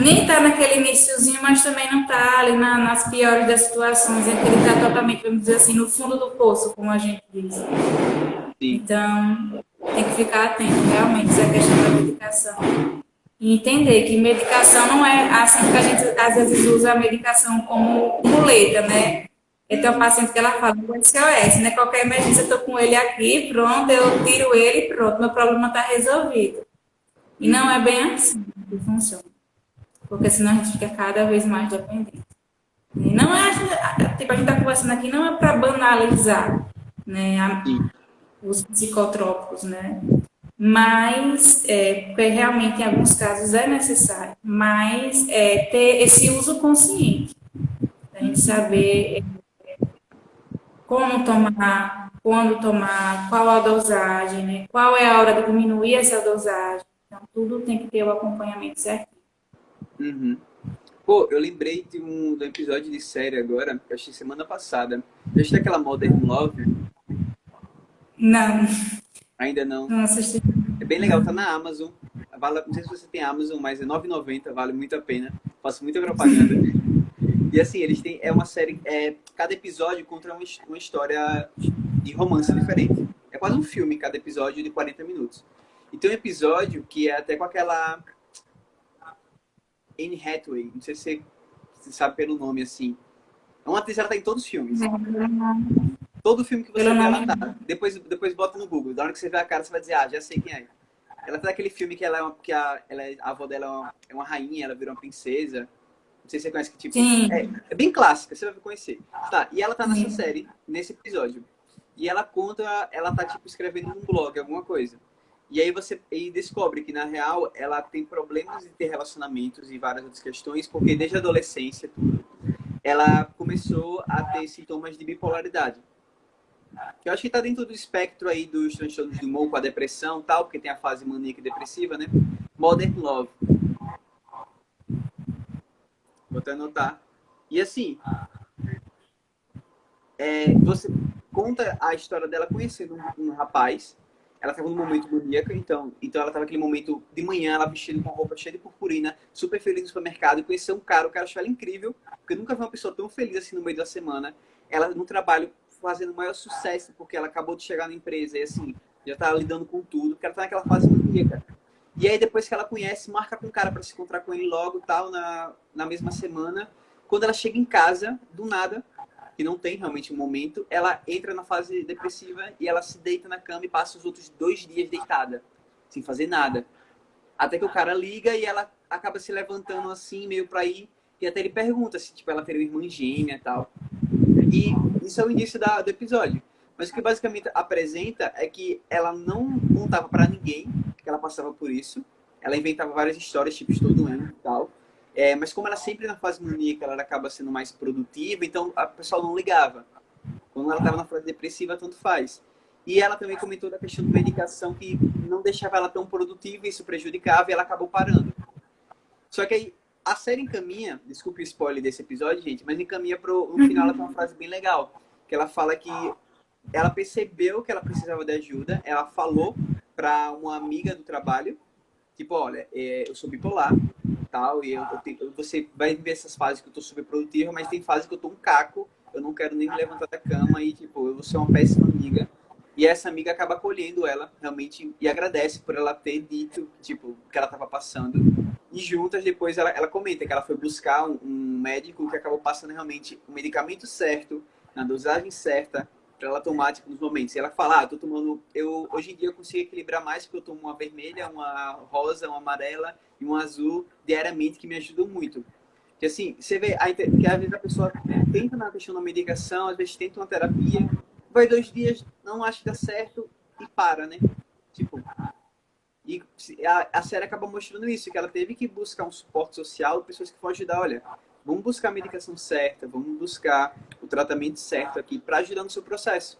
Nem tá naquele iniciozinho, mas também não tá ali nas piores das situações, em que ele tá totalmente, vamos dizer assim, no fundo do poço, como a gente diz. Sim. Então, tem que ficar atento, realmente, essa questão da medicação. E entender que medicação não é assim que a gente às vezes usa a medicação como muleta, né? Então, o paciente que ela fala, o SOS, né? Qualquer emergência, eu tô com ele aqui, pronto, eu tiro ele, pronto, meu problema está resolvido. E não é bem assim que funciona. Porque senão a gente fica cada vez mais dependente. E não é, tipo, a gente está conversando aqui, não é para banalizar, né? Sim. Os psicotrópicos, né? Mas, porque realmente em alguns casos é necessário, mas ter esse uso consciente, a gente saber como tomar, quando tomar, qual a dosagem, né? Qual é a hora de diminuir essa dosagem. Então, tudo tem que ter o acompanhamento certo. Uhum. Pô, eu lembrei do episódio de série agora, que eu achei semana passada. Já assistiu aquela Modern Love? Não, Ainda não. não assisti. É bem legal, tá na Amazon. Não sei se você tem Amazon, mas é R$ 9,90, vale muito a pena. Faço muita propaganda. E assim, eles têm. É uma série. Cada episódio conta uma história de romance diferente. É quase um filme, cada episódio de 40 minutos. E tem um episódio que é até com aquela Anne Hathaway. Não sei se você sabe pelo nome assim. É uma atriz, ela tá em todos os filmes. Todo filme que você Pelo vê, nome, ela tá. Depois bota no Google. Da hora que você vê a cara, você vai dizer, já sei quem é. Ela tá naquele filme que a avó dela é uma rainha, ela virou uma princesa. Não sei se você conhece que tipo. sim, É bem clássica, você vai conhecer. Tá, e ela tá nessa sim. série, nesse episódio. E ela conta, ela tá tipo escrevendo num blog, alguma coisa. E aí você descobre que, na real, ela tem problemas de ter relacionamentos e várias outras questões, porque desde a adolescência, tudo, ela começou a ter sintomas de bipolaridade. Eu acho que tá dentro do espectro aí dos transtornos do humor com a depressão e tal, porque tem a fase maníaca e depressiva, né? Modern Love. Vou até anotar. E assim, você conta a história dela conhecendo um rapaz. Ela estava num momento maníaca, então ela estava naquele momento de manhã, ela vestida com roupa cheia de purpurina, super feliz no supermercado, e conheceu um cara, o cara achou ela incrível, porque eu nunca vi uma pessoa tão feliz assim no meio da semana. Ela no trabalho fazendo o maior sucesso, porque ela acabou de chegar na empresa e assim, já tá lidando com tudo, porque ela tá naquela fase maníaca. E aí depois que ela conhece, marca com o cara para se encontrar com ele logo, tal, na mesma semana. Quando ela chega em casa, do nada, que não tem realmente um momento, ela entra na fase depressiva e ela se deita na cama e passa os outros 2 dias deitada, sem fazer nada. Até que o cara liga e ela acaba se levantando assim, meio pra ir, e até ele pergunta se tipo, ela teria uma irmã gêmea e tal. E isso é o início do episódio. Mas o que basicamente apresenta é que ela não contava pra ninguém que ela passava por isso. Ela inventava várias histórias, tipo, estou doente e tal. Mas como ela sempre na fase maníaca, ela acaba sendo mais produtiva, então a pessoa não ligava. Quando ela estava na fase depressiva, tanto faz. E ela também comentou da questão de medicação que não deixava ela tão produtiva, isso prejudicava e ela acabou parando. Só que aí a série encaminha, desculpe o spoiler desse episódio, gente, mas encaminha no final ela tem uma frase bem legal, que ela fala que ela percebeu que ela precisava de ajuda, ela falou para uma amiga do trabalho, tipo, olha, eu sou bipolar, tal, e você vai ver essas fases que eu tô superprodutiva, mas tem fases que eu tô um caco, eu não quero nem me levantar da cama e, tipo, eu vou ser uma péssima amiga. E essa amiga acaba acolhendo ela, realmente, e agradece por ela ter dito, tipo, o que ela estava passando. E juntas, depois, ela comenta que ela foi buscar um médico que acabou passando realmente o medicamento certo, na dosagem certa, para ela tomar, tipo, nos momentos. E ela fala, tô tomando... hoje em dia, eu consigo equilibrar mais, porque eu tomo uma vermelha, uma rosa, uma amarela e um azul diariamente, que me ajudam muito. Que assim, você vê, que às vezes a pessoa tenta na questão da medicação, às vezes tenta uma terapia, vai 2 dias, não acha que dá certo e para, né? Tipo, e a série acaba mostrando isso, que ela teve que buscar um suporte social, pessoas que vão ajudar, olha, vamos buscar a medicação certa, vamos buscar o tratamento certo aqui para ajudar no seu processo.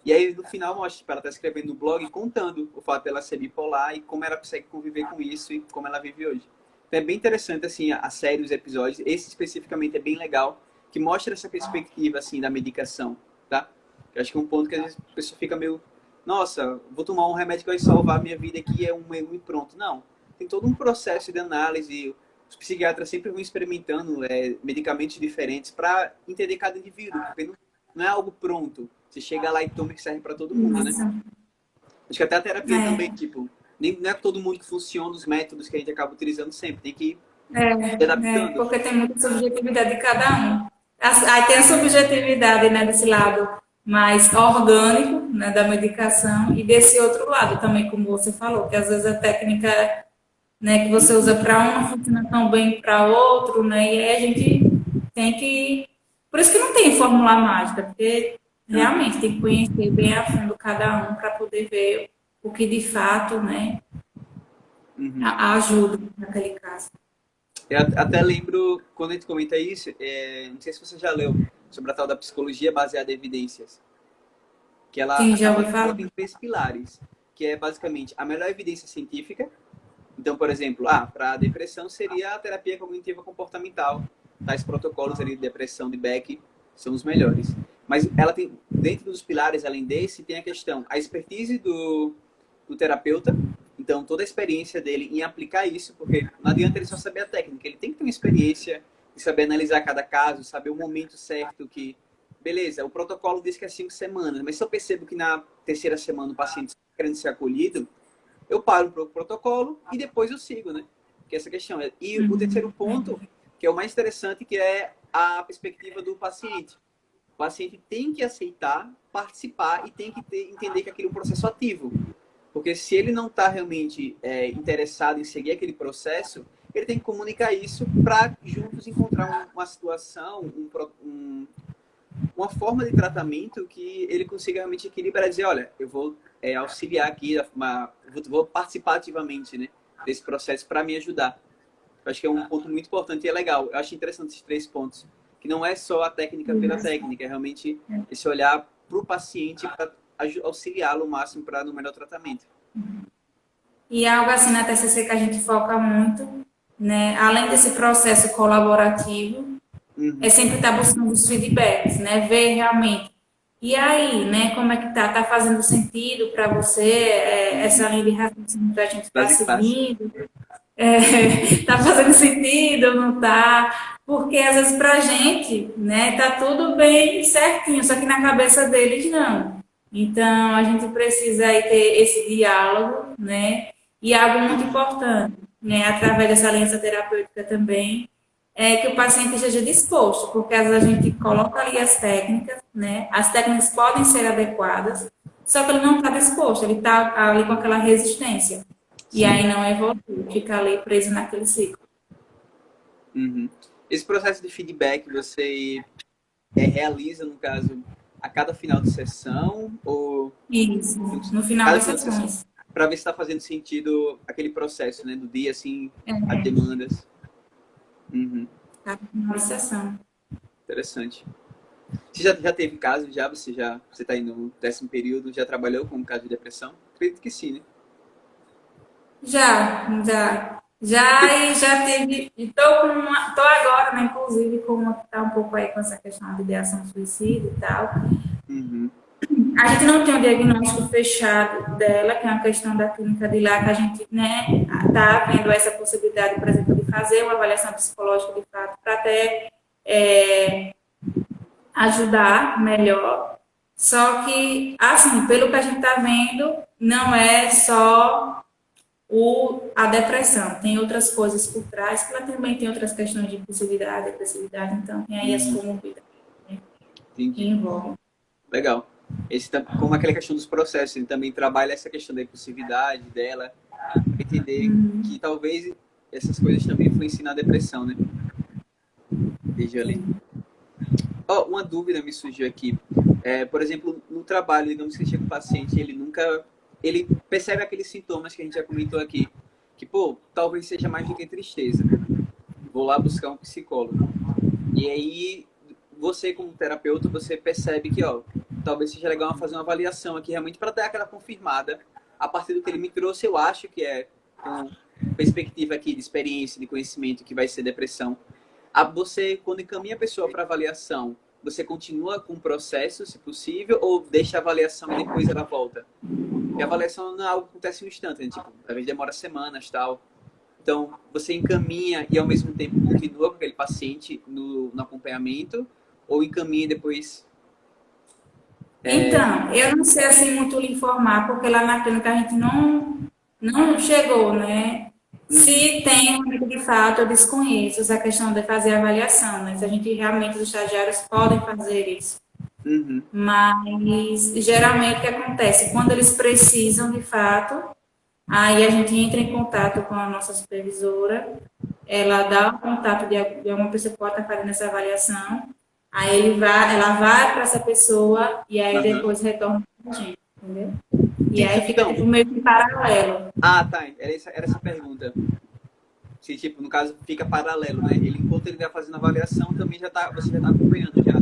E aí, no final, mostra, tipo, ela tá escrevendo no blog, contando o fato dela ser bipolar e como ela consegue conviver com isso e como ela vive hoje. Então, é bem interessante, assim, a série, os episódios. Esse, especificamente, é bem legal, que mostra essa perspectiva, assim, da medicação, tá? Eu acho que é um ponto que, às vezes, a pessoa fica meio... Nossa, vou tomar um remédio que vai salvar a minha vida aqui, é um erro e pronto. Não. Tem todo um processo de análise. Os psiquiatras sempre vão experimentando medicamentos diferentes para entender cada indivíduo, porque não é algo pronto. Você chega lá e toma que serve para todo mundo, né? Isso. Acho que até a terapia também, É, tipo, não é todo mundo que funciona os métodos que a gente acaba utilizando sempre. Tem que ir adaptando. porque tem muita subjetividade de cada um. Aí tem a subjetividade, né, desse lado mais orgânico, né, da medicação, e desse outro lado também, como você falou, que às vezes a técnica, né, que você usa para um não funciona tão bem para outro, né, e aí a gente tem que... Por isso que não tem fórmula mágica, porque Uhum, realmente tem que conhecer bem a fundo cada um para poder ver o que de fato, né, uhum. ajuda naquele caso. Eu até lembro, quando a gente comenta isso, não sei se você já leu, sobre a tal da psicologia baseada em evidências, que ela Sim, já acaba ouvi falar. levando em 3 pilares, que é basicamente a melhor evidência científica. Então, por exemplo, para a depressão seria a terapia cognitiva comportamental. Tais protocolos ali de depressão de Beck são os melhores. Mas ela tem, dentro dos pilares, além desse, tem a questão, a expertise do terapeuta. Então, toda a experiência dele em aplicar isso, porque não adianta ele só saber a técnica, ele tem que ter uma experiência de saber analisar cada caso, saber o momento certo que... Beleza, o protocolo diz que é 5 semanas, mas se eu percebo que na terceira semana o paciente está querendo ser acolhido, eu paro para o protocolo e depois eu sigo, né? Que é essa questão. E o terceiro ponto, que é o mais interessante, que é a perspectiva do paciente. O paciente tem que aceitar, participar e tem que entender que aquele é um processo ativo. Porque se ele não está realmente interessado em seguir aquele processo, ele tem que comunicar isso para juntos encontrar uma situação, uma forma de tratamento que ele consiga realmente equilibrar e dizer, olha, eu vou auxiliar aqui, vou participar ativamente, né, desse processo para me ajudar. Eu acho que é um ponto muito importante e é legal. Eu acho interessante esses 3 pontos, que não é só a técnica pela técnica, é realmente esse olhar para o paciente para auxiliá-lo o máximo para no melhor tratamento. E algo assim na TCC que a gente foca muito, né? Além desse processo colaborativo, é Uhum. sempre estar buscando os feedbacks, né? Ver realmente. E aí, né? Como é que tá? Tá fazendo sentido para você essa linha de raciocínio que a gente está Frase clássica. seguindo? Tá fazendo sentido ou não tá? Porque às vezes pra gente, né, tá tudo bem certinho, só que na cabeça deles não. Então a gente precisa aí ter esse diálogo, né? E algo muito importante, né, através dessa aliança terapêutica também, é que o paciente esteja disposto, porque às vezes a gente coloca ali as técnicas, né? As técnicas podem ser adequadas, só que ele não está disposto, ele está ali com aquela resistência. E Sim. aí não evolui, fica ali preso naquele ciclo. Uhum. Esse processo de feedback você realiza, no caso, a cada final de sessão ou Isso, no final cada das final de sessão? sessões. Para ver se está fazendo sentido aquele processo, né? Do dia, assim, as demandas. Uhum. Tá? No final da sessão. Interessante. Você já teve caso já? Você está indo no 10º período, já trabalhou com caso de depressão? Acredito que sim, né? Já e já teve. Tô agora, né, inclusive, com uma que tá um pouco aí com essa questão de ideação suicida e tal. Uhum, A gente não tem um diagnóstico fechado dela, que é uma questão da clínica de lá, que a gente, né, tá vendo essa possibilidade, por exemplo, de fazer uma avaliação psicológica de fato, para até ajudar melhor. Só que, assim, pelo que a gente está vendo, não é só a depressão. Tem outras coisas por trás, que ela também tem outras questões de impulsividade, depressividade, então tem aí as uhum, comorbidades, né, que entendi. envolvem. Legal. Como aquela questão dos processos, ele também trabalha essa questão da impulsividade dela, para entender que talvez essas coisas também influenciem na depressão, né? Desde ali. Oh, uma dúvida me surgiu aqui. Por exemplo, no trabalho, digamos que chega um paciente, ele percebe aqueles sintomas que a gente já comentou aqui, que, pô, talvez seja mais do que tristeza. Vou lá buscar um psicólogo. E aí, você como terapeuta, você percebe que, ó, talvez seja legal fazer uma avaliação aqui, realmente, para dar aquela confirmada. A partir do que ele me trouxe, eu acho que é com perspectiva aqui de experiência, de conhecimento, que vai ser depressão. Você, quando encaminha a pessoa para avaliação, você continua com o processo, se possível, ou deixa a avaliação e depois ela volta? Porque a avaliação não é algo que acontece em um instante, né? Tipo, às vezes demora semanas, tal. Então, você encaminha e ao mesmo tempo continua com aquele paciente no acompanhamento, ou encaminha e depois... Então, eu não sei assim muito lhe informar, porque lá na clínica a gente não chegou, né? Uhum, Se tem, de fato, eu desconheço essa questão de fazer avaliação, né? Se a gente realmente, os estagiários podem fazer isso. uhum, Mas, geralmente, o que acontece? Quando eles precisam, de fato, aí a gente entra em contato com a nossa supervisora, ela dá o contato de uma pessoa que pode estar fazendo essa avaliação, aí ela vai para essa pessoa e aí uhum. depois retorna para a gente, entendeu? E Sim, aí fica então... tipo meio que paralelo. Ah, tá. Era essa a pergunta. Se, tipo, no caso, fica paralelo, né? Enquanto ele vai fazendo a avaliação, também você já tá acompanhando já,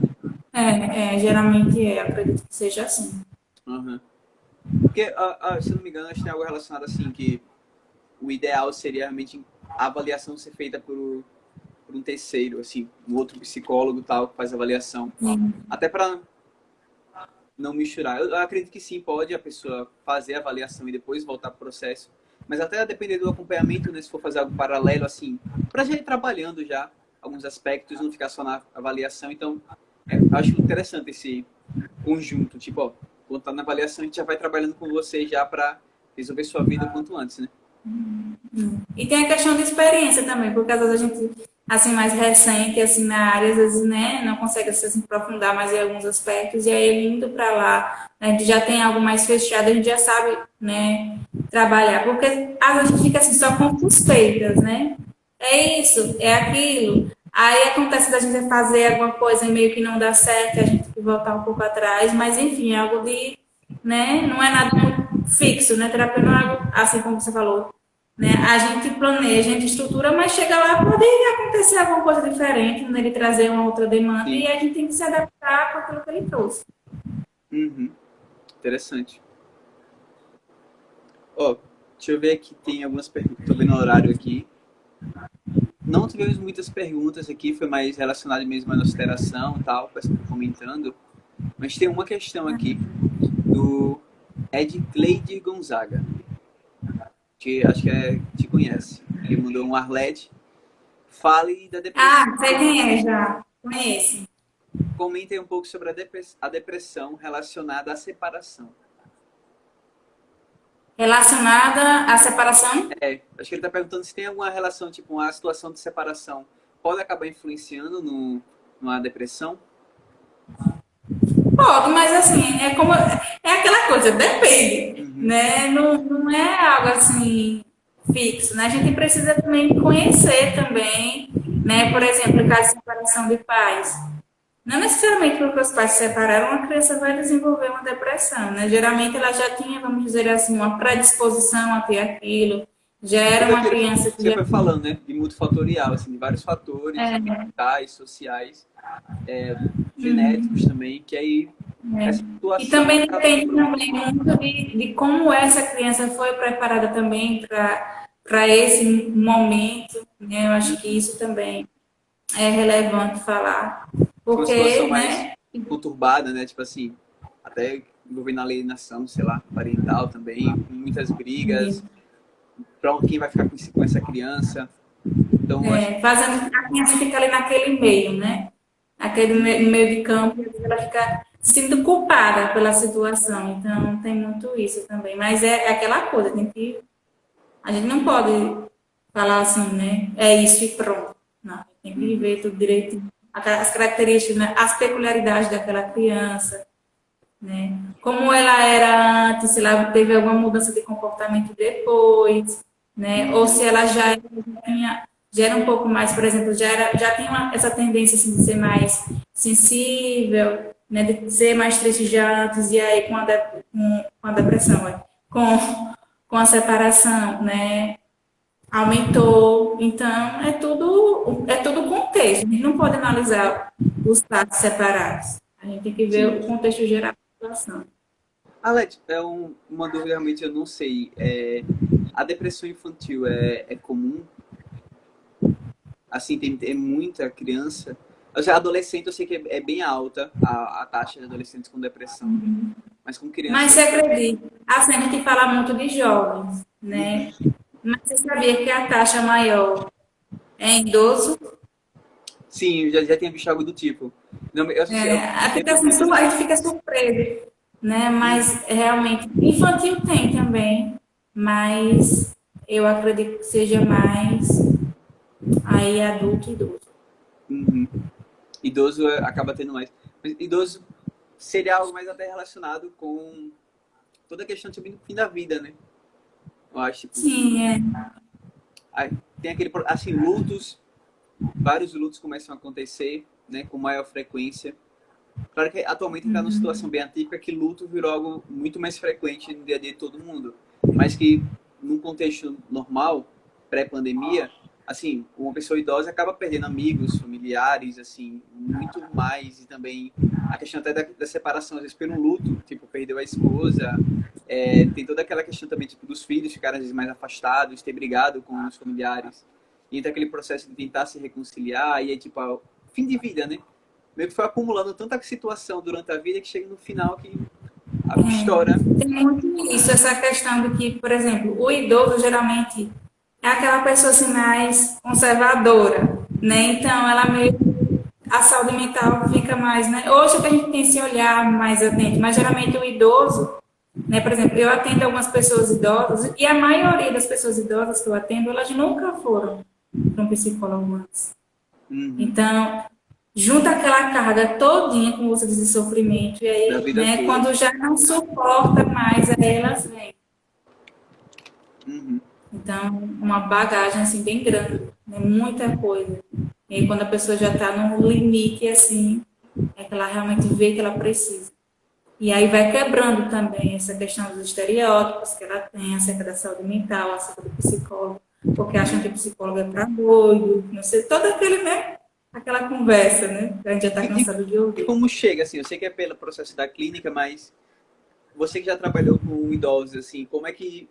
né? Geralmente acredito que seja assim. Uhum. Porque, se eu não me engano, acho que tem algo relacionado assim, que o ideal seria realmente a avaliação ser feita por um terceiro, assim, um outro psicólogo tal, que faz a avaliação. Até para não misturar. Eu acredito que sim, pode a pessoa fazer a avaliação e depois voltar para o processo. Mas até a depender do acompanhamento, né, se for fazer algo paralelo, assim, para já ir trabalhando já alguns aspectos, não ficar só na avaliação. Então, acho interessante esse conjunto. Tipo, ó, quando tá na avaliação, a gente já vai trabalhando com você já para resolver sua vida o quanto antes, né? E tem a questão de experiência também, porque às vezes a gente, assim, mais recente, assim, na área, às vezes, né, não consegue assim, se aprofundar mais em alguns aspectos, e aí ele indo para lá, a gente já tem algo mais fechado, a gente já sabe, né, trabalhar, porque às vezes a gente fica assim, só com suspeitas, né? É isso, é aquilo. Aí acontece da gente fazer alguma coisa e meio que não dá certo, a gente tem que voltar um pouco atrás, mas enfim, é algo de, né, não é nada muito fixo, né? Terapia não é algo, assim como você falou, né? A gente planeja, a gente estrutura, mas chega lá, pode acontecer alguma coisa diferente, né? Ele trazer uma outra demanda Sim. e a gente tem que se adaptar com aquilo que ele trouxe. Uhum. Interessante. Ó, deixa eu ver aqui, tem algumas perguntas. Tô vendo o horário aqui. Não tivemos muitas perguntas aqui, foi mais relacionado mesmo à nossa interação e tal, o pessoal foi comentando. Mas tem uma questão aqui do Ed Cleide Gonzaga, que acho que te conhece. Ele mandou um Arlete. Fale da depressão. Ah, sei quem é já. Conheço. Comentem um pouco sobre a depressão relacionada à separação. Relacionada à separação? Acho que ele está perguntando se tem alguma relação, tipo, uma situação de separação pode acabar influenciando numa depressão? Pode, mas assim, é como. É aquela coisa, depende. Uhum, Né? Não é algo assim fixo, né? A gente precisa também conhecer também, né? Por exemplo, em caso de separação de pais. Não necessariamente porque os pais se separaram, a criança vai desenvolver uma depressão, né? Geralmente ela já tinha, vamos dizer assim, uma predisposição a ter aquilo, Já era Tudo uma aquilo que criança que você já... foi falando, né? De multifatorial, assim, de vários fatores É, ambientais, sociais, genéticos uhum, também, que aí essa é. E situação também acaba depende quebrando. também muito de como essa criança foi preparada também para esse momento, né? Eu acho que isso também é relevante falar, Foi uma situação porque, mais né? conturbada, né? Tipo assim, até envolvendo a alienação, sei lá, parental também, muitas brigas, para quem vai ficar com essa criança. Então, eu acho que Fazendo a criança ficar ali naquele meio, né? Aquele meio de campo, e ela fica se sentindo culpada pela situação. Então, tem muito isso também. Mas é aquela coisa, tem que, a gente não pode falar assim, né? É isso e pronto. Não, tem que uhum, ver tudo direitinho. As características, né? As peculiaridades daquela criança, né? Como ela era antes, se ela teve alguma mudança de comportamento depois, né? Ou se uhum, ela já era um pouco mais, por exemplo, já tem essa tendência assim, de ser mais sensível, né? De ser mais triste já antes, e aí com a depressão, com a separação, né? Aumentou. Então, é tudo contexto. A gente não pode analisar os fatos separados. A gente tem que ver sim. o contexto geral da situação. Alex, uma dúvida realmente eu não sei. A depressão infantil é comum? Assim, tem muita criança. Eu sei, adolescente eu sei que é bem alta a taxa de adolescentes com depressão. Mas com Mas você crianças. acredita? Assim, a gente fala muito de jovens, Uhum. né? Mas você sabia que a taxa maior é em idoso? Sim, já tinha visto algo do tipo. Não, Fica assim, a gente fica surpreso, né? Uhum, Mas realmente, infantil tem também, mas eu acredito que seja mais aí adulto e idoso. uhum. Idoso acaba tendo mais. Mas idoso seria algo mais até relacionado com toda a questão também do fim da vida, né? Eu acho, tipo, Sim, é. tem aquele, assim, lutos, vários lutos começam a acontecer, né, com maior frequência. Claro que atualmente está numa situação bem atípica que luto virou algo muito mais frequente no dia a dia de todo mundo, mas que num contexto normal, pré-pandemia, assim, uma pessoa idosa acaba perdendo amigos, familiares, assim, muito mais, e também a questão até da separação, às vezes pelo luto, tipo, perdeu a esposa, tem toda aquela questão também, tipo, dos filhos ficarem às vezes mais afastados, ter brigado com os familiares, e entra aquele processo de tentar se reconciliar, e é tipo, fim de vida, né? Meio que foi acumulando tanta situação durante a vida que chega no final que a estoura. Tem muito isso, essa questão de que, por exemplo, o idoso geralmente é aquela pessoa assim mais conservadora, né? Então, ela meio a saúde mental fica mais, né? Hoje é que a gente tem esse olhar mais atento, mas geralmente o idoso, né? Por exemplo, eu atendo algumas pessoas idosas e a maioria das pessoas idosas que eu atendo, elas nunca foram para um psicólogo antes. Uhum. Então, junta aquela carga todinha, como você diz, de sofrimento, e Da aí, vida né, toda. quando já não suporta mais, aí elas vêm. Uhum. Então, uma bagagem, assim, bem grande, né, muita coisa. E aí, quando a pessoa já está no limite, assim, é que ela realmente vê que ela precisa. E aí vai quebrando também essa questão dos estereótipos que ela tem acerca da saúde mental, acerca do psicólogo, porque acham que o psicólogo é para doido, não sei, todo aquele, né? Aquela conversa, né? Que a gente já está E, e, cansado de e ouvir. como chega, assim, eu sei que é pelo processo da clínica, mas você que já trabalhou com idosos, assim, como é que...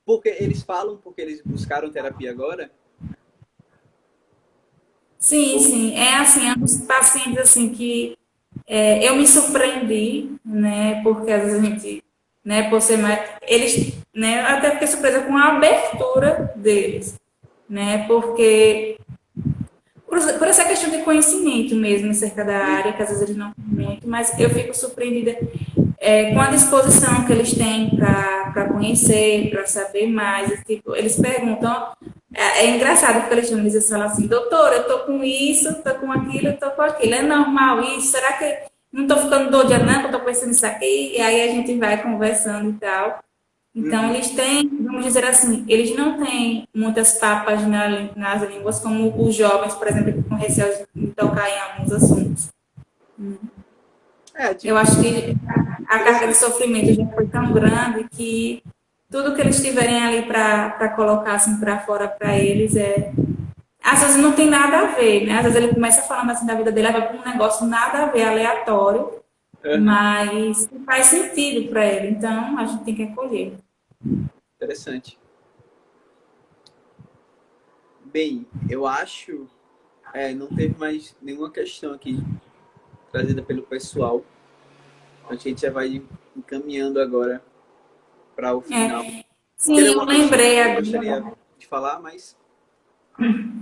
Porque eles falam porque eles buscaram terapia agora? Sim, Ou... sim. É assim, é uns pacientes assim que eu me surpreendi, né? Porque às vezes a gente, né, por ser mais. Eles, né, eu até fiquei surpresa com a abertura deles, né? Porque por essa questão de conhecimento mesmo acerca da área, que às vezes eles não têm muito, mas eu fico surpreendida com a disposição que eles têm para conhecer, para saber mais. E, tipo, eles perguntam, é engraçado porque eles falam assim, doutor, eu tô com isso, tô com aquilo, eu tô com aquilo, é normal isso? Será que não tô ficando doida não, que eu tô pensando nisso aqui? E aí a gente vai conversando e tal. Então, Uhum. eles têm, vamos dizer assim, eles não têm muitas papas nas línguas como os jovens, por exemplo, que com receio de tocar em alguns assuntos. Eu Tipo, acho que a carga de interessante. sofrimento já foi tão grande que tudo que eles tiverem ali para colocar assim para fora para eles às vezes não tem nada a ver, né? Às vezes ele começa falando assim da vida dele, vai para um negócio nada a ver, aleatório, Aham. mas faz sentido para ele. Então a gente tem que acolher. Interessante. Bem, eu acho, não teve mais nenhuma questão aqui trazida pelo pessoal. A gente já vai encaminhando agora para o final. Teria Sim, eu alguma questão que lembrei você agora. gostaria de falar, mas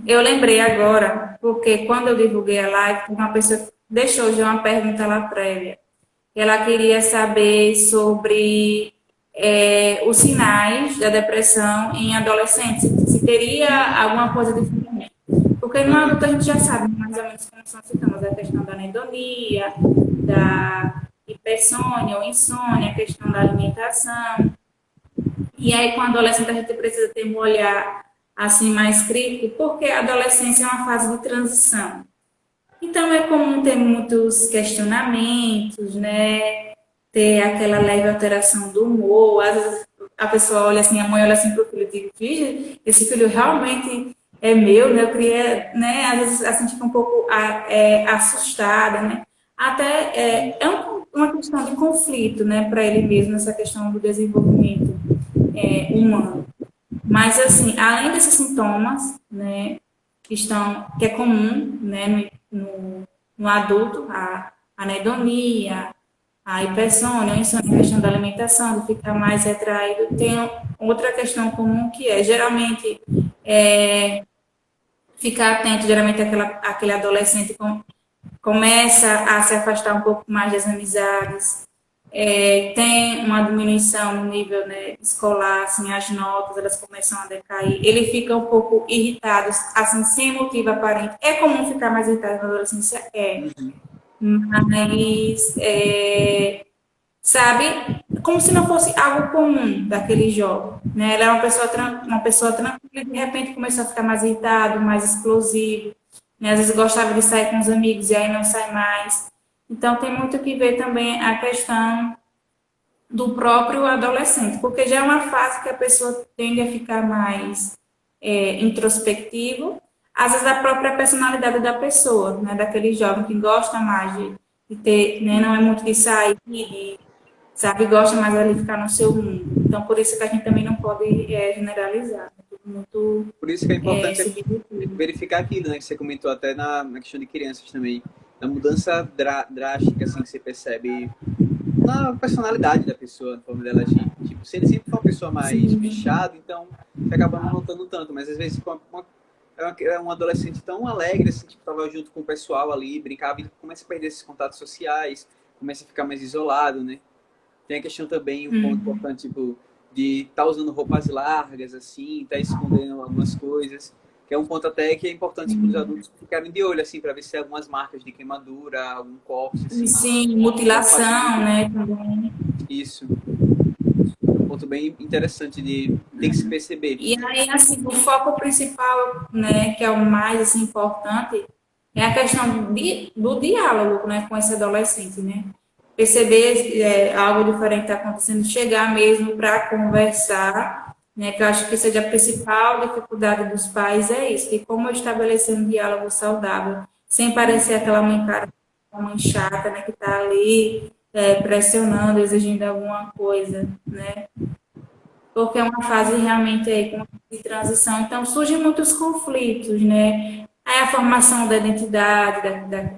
Eu lembrei agora, porque quando eu divulguei a live, uma pessoa deixou já uma pergunta lá prévia. Ela queria saber sobre os sinais da depressão em adolescentes, se teria alguma coisa diferente. Porque no aham, adulto a gente já sabe mais ou menos como são os sintomas, a questão da anedonia, da hipersônia ou insônia, a questão da alimentação. E aí, com a adolescente, a gente precisa ter um olhar assim mais crítico, porque a adolescência é uma fase de transição. Então, é comum ter muitos questionamentos, né? Ter aquela leve alteração do humor. Às vezes a pessoa olha assim, a mãe olha assim para o filho e diz, "Vixe, esse filho realmente é meu, né? Eu queria, né? Às vezes a gente fica um pouco assustada, né? Até uma questão de conflito, né? Para ele mesmo, essa questão do desenvolvimento humano. Mas, assim, além desses sintomas, né? Que é comum, né? No adulto, a anedonia, a hipersônia, a insônia, a questão da alimentação, de ficar mais retraído. Tem outra questão comum que é, geralmente, é, ficar atento, geralmente aquele adolescente começa a se afastar um pouco mais das amizades, tem uma diminuição no nível, né, escolar, assim, as notas, elas começam a decair, ele fica um pouco irritado, assim, sem motivo aparente. É comum ficar mais irritado na adolescência? uhum, Mas, sabe, como se não fosse algo comum daquele jovem, né? Ela é uma pessoa tranquila e de repente começou a ficar mais irritado, mais explosivo, né? Às vezes gostava de sair com os amigos e aí não sai mais. Então tem muito que ver também a questão do próprio adolescente, porque já é uma fase que a pessoa tende a ficar mais introspectivo, às vezes a própria personalidade da pessoa, né, daquele jovem que gosta mais de ter, né, não é muito de sair, sabe, gosta mais de ficar no seu mundo. Então, por isso que a gente também não pode generalizar, é tudo muito por isso que é importante subjetivo. verificar aquilo, né, que você comentou até na questão de crianças também, a mudança drástica assim que você percebe na personalidade da pessoa, na forma dela agir. Tipo, se ele sempre for uma pessoa mais Sim, fechada, então você acaba não notando tanto, mas às vezes é um adolescente tão alegre, assim, tipo, tava junto com o pessoal ali, brincava e começa a perder esses contatos sociais, começa a ficar mais isolado, né? Tem a questão também, um ponto importante, tipo, de estar usando roupas largas, assim, estar escondendo algumas coisas, que é um ponto até que é importante para os adultos ficarem de olho, assim, para ver se tem algumas marcas de queimadura, algum corte, assim, sim, então mutilação, facilita né, também. isso. É um ponto bem interessante de ter que se perceber. E aí, assim, o foco principal, né, que é o mais assim, importante, é a questão do diálogo, né, com esse adolescente, né? Perceber algo diferente está acontecendo, chegar mesmo para conversar, né? Que eu acho que seja a principal dificuldade dos pais é isso, que como estabelecer um diálogo saudável, sem parecer aquela mãe cara, uma mãe chata, né, que está ali pressionando, exigindo alguma coisa, né? Porque é uma fase realmente aí de transição, então surgem muitos conflitos, né? Aí a formação da identidade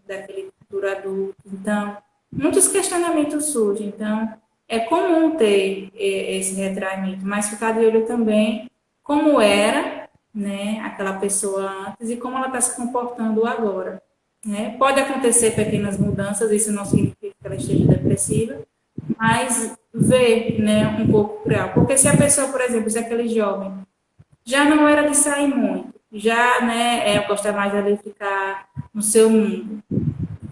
daquele futuro adulto, então muitos questionamentos surgem, então é comum ter esse retraimento, mas ficar de olho também como era, né, aquela pessoa antes e como ela está se comportando agora, né? Pode acontecer pequenas mudanças, isso não significa que ela esteja depressiva, mas ver, né, um pouco por ela. Porque se a pessoa, por exemplo, se aquele jovem já não era de sair muito, já, né, gosta mais de ficar no seu mundo.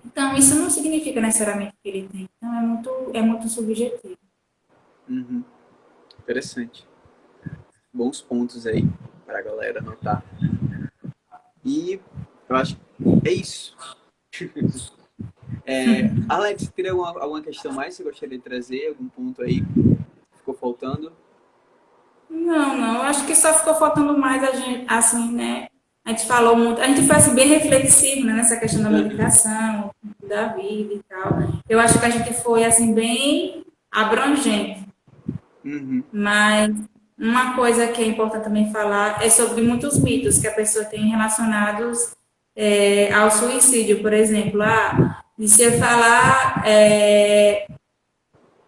Então, isso não significa necessariamente que ele tem. Então, é muito subjetivo. Uhum. Interessante. Bons pontos aí para a galera anotar. E eu acho que é isso. Alex, teria alguma questão mais que você gostaria de trazer? Algum ponto aí que ficou faltando? Não, eu acho que só ficou faltando mais a gente, assim, né? A gente falou muito, a gente foi assim, bem reflexivo, né, nessa questão da meditação, da vida e tal. Eu acho que a gente foi assim bem abrangente, Uhum. mas uma coisa que é importante também falar é sobre muitos mitos que a pessoa tem relacionados ao suicídio, por exemplo. E se eu falar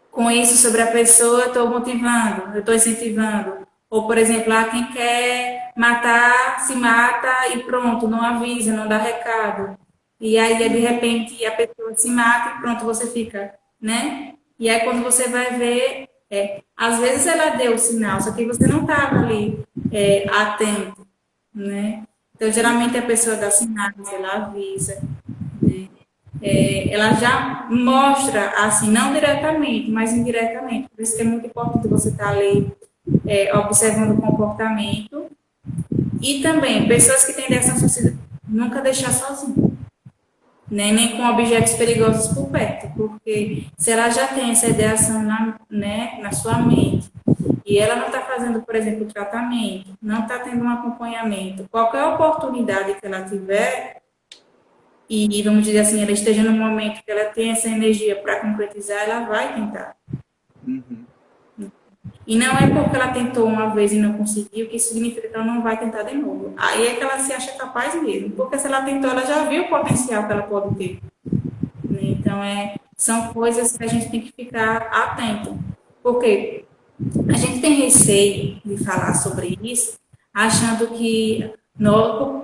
com isso sobre a pessoa, eu estou motivando, eu estou incentivando. Ou, por exemplo, quem quer matar, se mata e pronto, não avisa, não dá recado. E aí, de repente, a pessoa se mata e pronto, você fica, né? E aí, quando você vai ver, às vezes ela deu o sinal, só que você não estava ali atento, né? Então, geralmente, a pessoa dá sinais, ela avisa, né? Ela já mostra, assim, não diretamente, mas indiretamente. Por isso que é muito importante você estar ali observando o comportamento. E também, pessoas que têm ideação suicida, nunca deixar sozinho, né? Nem com objetos perigosos por perto, porque se ela já tem essa ideação na sua mente, e ela não está fazendo, por exemplo, tratamento, não está tendo um acompanhamento, qualquer oportunidade que ela tiver, e vamos dizer assim, ela esteja no momento que ela tem essa energia para concretizar, ela vai tentar. Uhum. E não é porque ela tentou uma vez e não conseguiu que isso significa que ela não vai tentar de novo. Aí é que ela se acha capaz mesmo. Porque se ela tentou, ela já viu o potencial que ela pode ter. Então, são coisas que a gente tem que ficar atento. Porque a gente tem receio de falar sobre isso, achando que...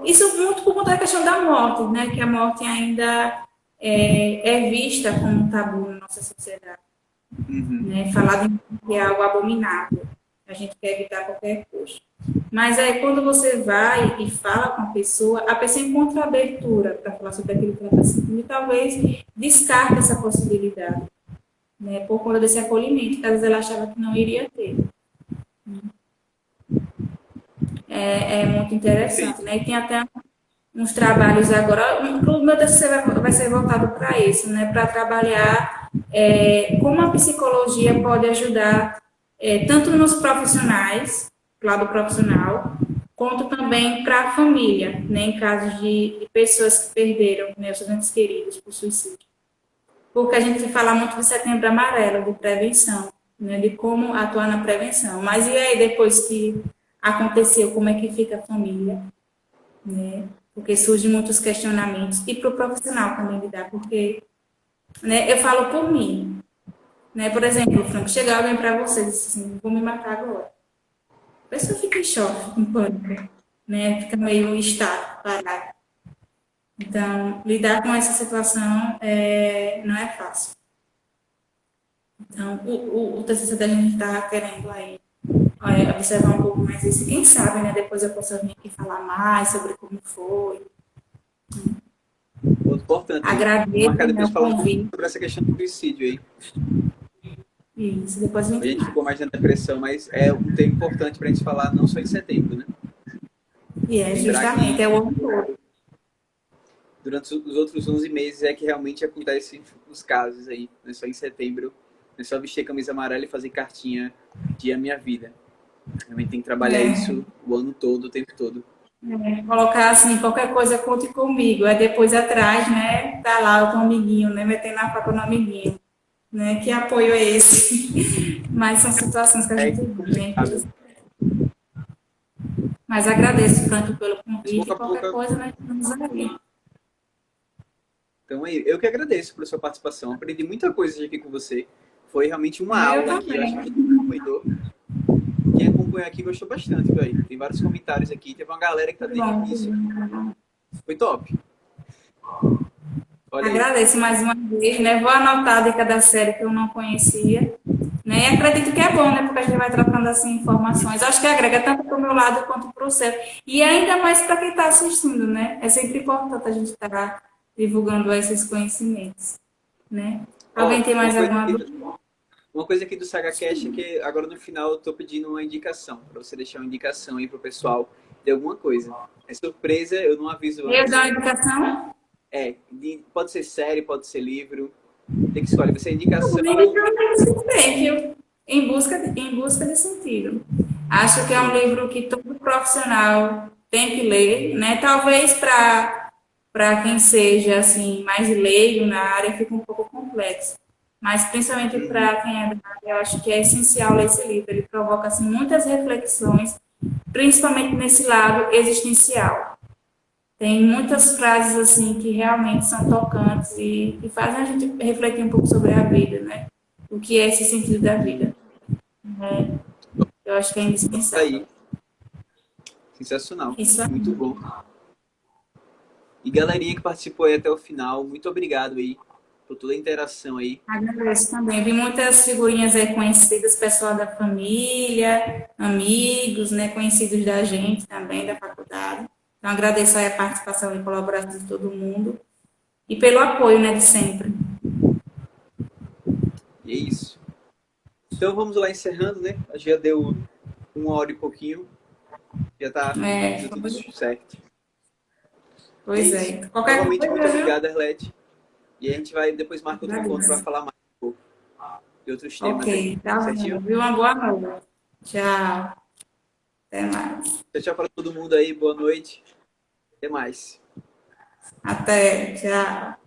isso muito por conta da questão da morte, né? Que a morte ainda é vista como um tabu na nossa sociedade. Uhum. Né? Falar de que é algo abominável. A gente quer evitar a qualquer custo. Mas aí, quando você vai e fala com a pessoa encontra abertura para falar sobre aquilo que ela está sentindo e talvez descarta essa possibilidade, né? Por conta desse acolhimento, que às vezes ela achava que não iria ter. É muito interessante, né? E tem até uns trabalhos agora, o meu TCC vai ser voltado para isso, né? Para trabalhar como a psicologia pode ajudar tanto nos profissionais, lado profissional, quanto também para a família, né? Em casos de pessoas que perderam, né, seus entes queridos por suicídio. Porque a gente fala muito de Setembro Amarelo, de prevenção, né? De como atuar na prevenção. Mas e aí, depois que aconteceu, como é que fica a família? Né? Porque surgem muitos questionamentos. E para o profissional também lidar, porque, né, eu falo por mim. Né? Por exemplo, Franco, chegar alguém para você e dizer assim, vou me matar agora. A pessoa fica em choque, fica em pânico, né? Fica meio estático, parado. Então, lidar com essa situação não é fácil. Então, o TCC da gente está querendo aí observar um pouco mais isso. Quem sabe, né? Depois eu posso vir aqui falar mais sobre como foi. Muito importante. Agradeço Marcar depois o falar um convite. pouco sobre essa questão do suicídio aí. Isso, depois a A gente gente ficou mais na depressão, mas é um tema importante para a gente falar não só em setembro, né? E Lembrar justamente, que é o ano todo. durante os outros 11 meses é que realmente acontecem os casos aí. Não é só em setembro. Não é só vestir camisa amarela e fazer cartinha de a minha vida. Realmente tem que trabalhar isso o ano todo, o tempo todo. Colocar assim, qualquer coisa, conte comigo. Aí depois atrás, né, tá lá o amiguinho, né, metendo a faca no amiguinho. Né? Que apoio é esse? Mas são situações que a É gente vive, né? complicado. Mas agradeço, Franco, pelo Mas convite pouco e a pouco. qualquer coisa, né, estamos aí. Então, aí, eu que agradeço pela sua participação. Aprendi muita coisa aqui com você. Foi realmente uma Eu aula que eu acho também. que quem acompanhou aqui gostou bastante, velho. Tem vários comentários aqui. Teve uma galera que tá Que desde o bom, que início. bom. Foi top. Olha aí. Agradeço mais uma vez, né? Vou anotar a dica da série que eu não conhecia. Né? E acredito que é bom, né? Porque a gente vai trocando assim informações. Acho que agrega tanto para o meu lado quanto para o seu. E ainda mais para quem está assistindo, né? É sempre importante a gente estar divulgando esses conhecimentos, né? Ó, Alguém tem mais alguma dúvida? uma coisa aqui do SagaCast é que agora no final eu tô pedindo uma indicação. Pra você deixar uma indicação aí pro pessoal de alguma coisa. É surpresa, eu não aviso Eu dou antes. a indicação? Pode ser série, pode ser livro. Tem que escolher. Vai ser indicação. Livro tem que ser viu? Em busca de sentido. Acho que é um livro que todo profissional tem que ler, né? Talvez para quem seja assim mais leigo na área fica um pouco complexo, mas principalmente Uhum. para quem é da área, eu acho que é essencial ler esse livro. Ele provoca assim muitas reflexões, principalmente nesse lado existencial. Tem muitas frases assim que realmente são tocantes e fazem a gente refletir um pouco sobre a vida, né? O que é esse sentido da Sim. vida? Né? Eu acho que é Tá aí. indispensável. Sensacional. Isso Muito aí. bom. E galerinha que participou aí até o final, muito obrigado aí por toda a interação aí. Agradeço também. Vi muitas figurinhas aí conhecidas, pessoal da família, amigos, né, conhecidos da gente também, da faculdade. Então, agradeço aí a participação e colaboração de todo mundo e pelo apoio, né, de sempre. E é isso. Então vamos lá encerrando, né? Já deu 1 hora e pouquinho. Já tá É, deu tudo certo. E é pois isso. é. Qualquer Novamente, muito coisa, viu? obrigado, Arlete. E a gente vai depois marcar outro encontro para Agradeço. falar mais um pouco de outros temas aí. Ok, tá bom. Certinho? Viu? Uma boa noite. Tchau. Até mais. Tchau, tchau para todo mundo aí. Boa noite. Até mais. Até. Tchau.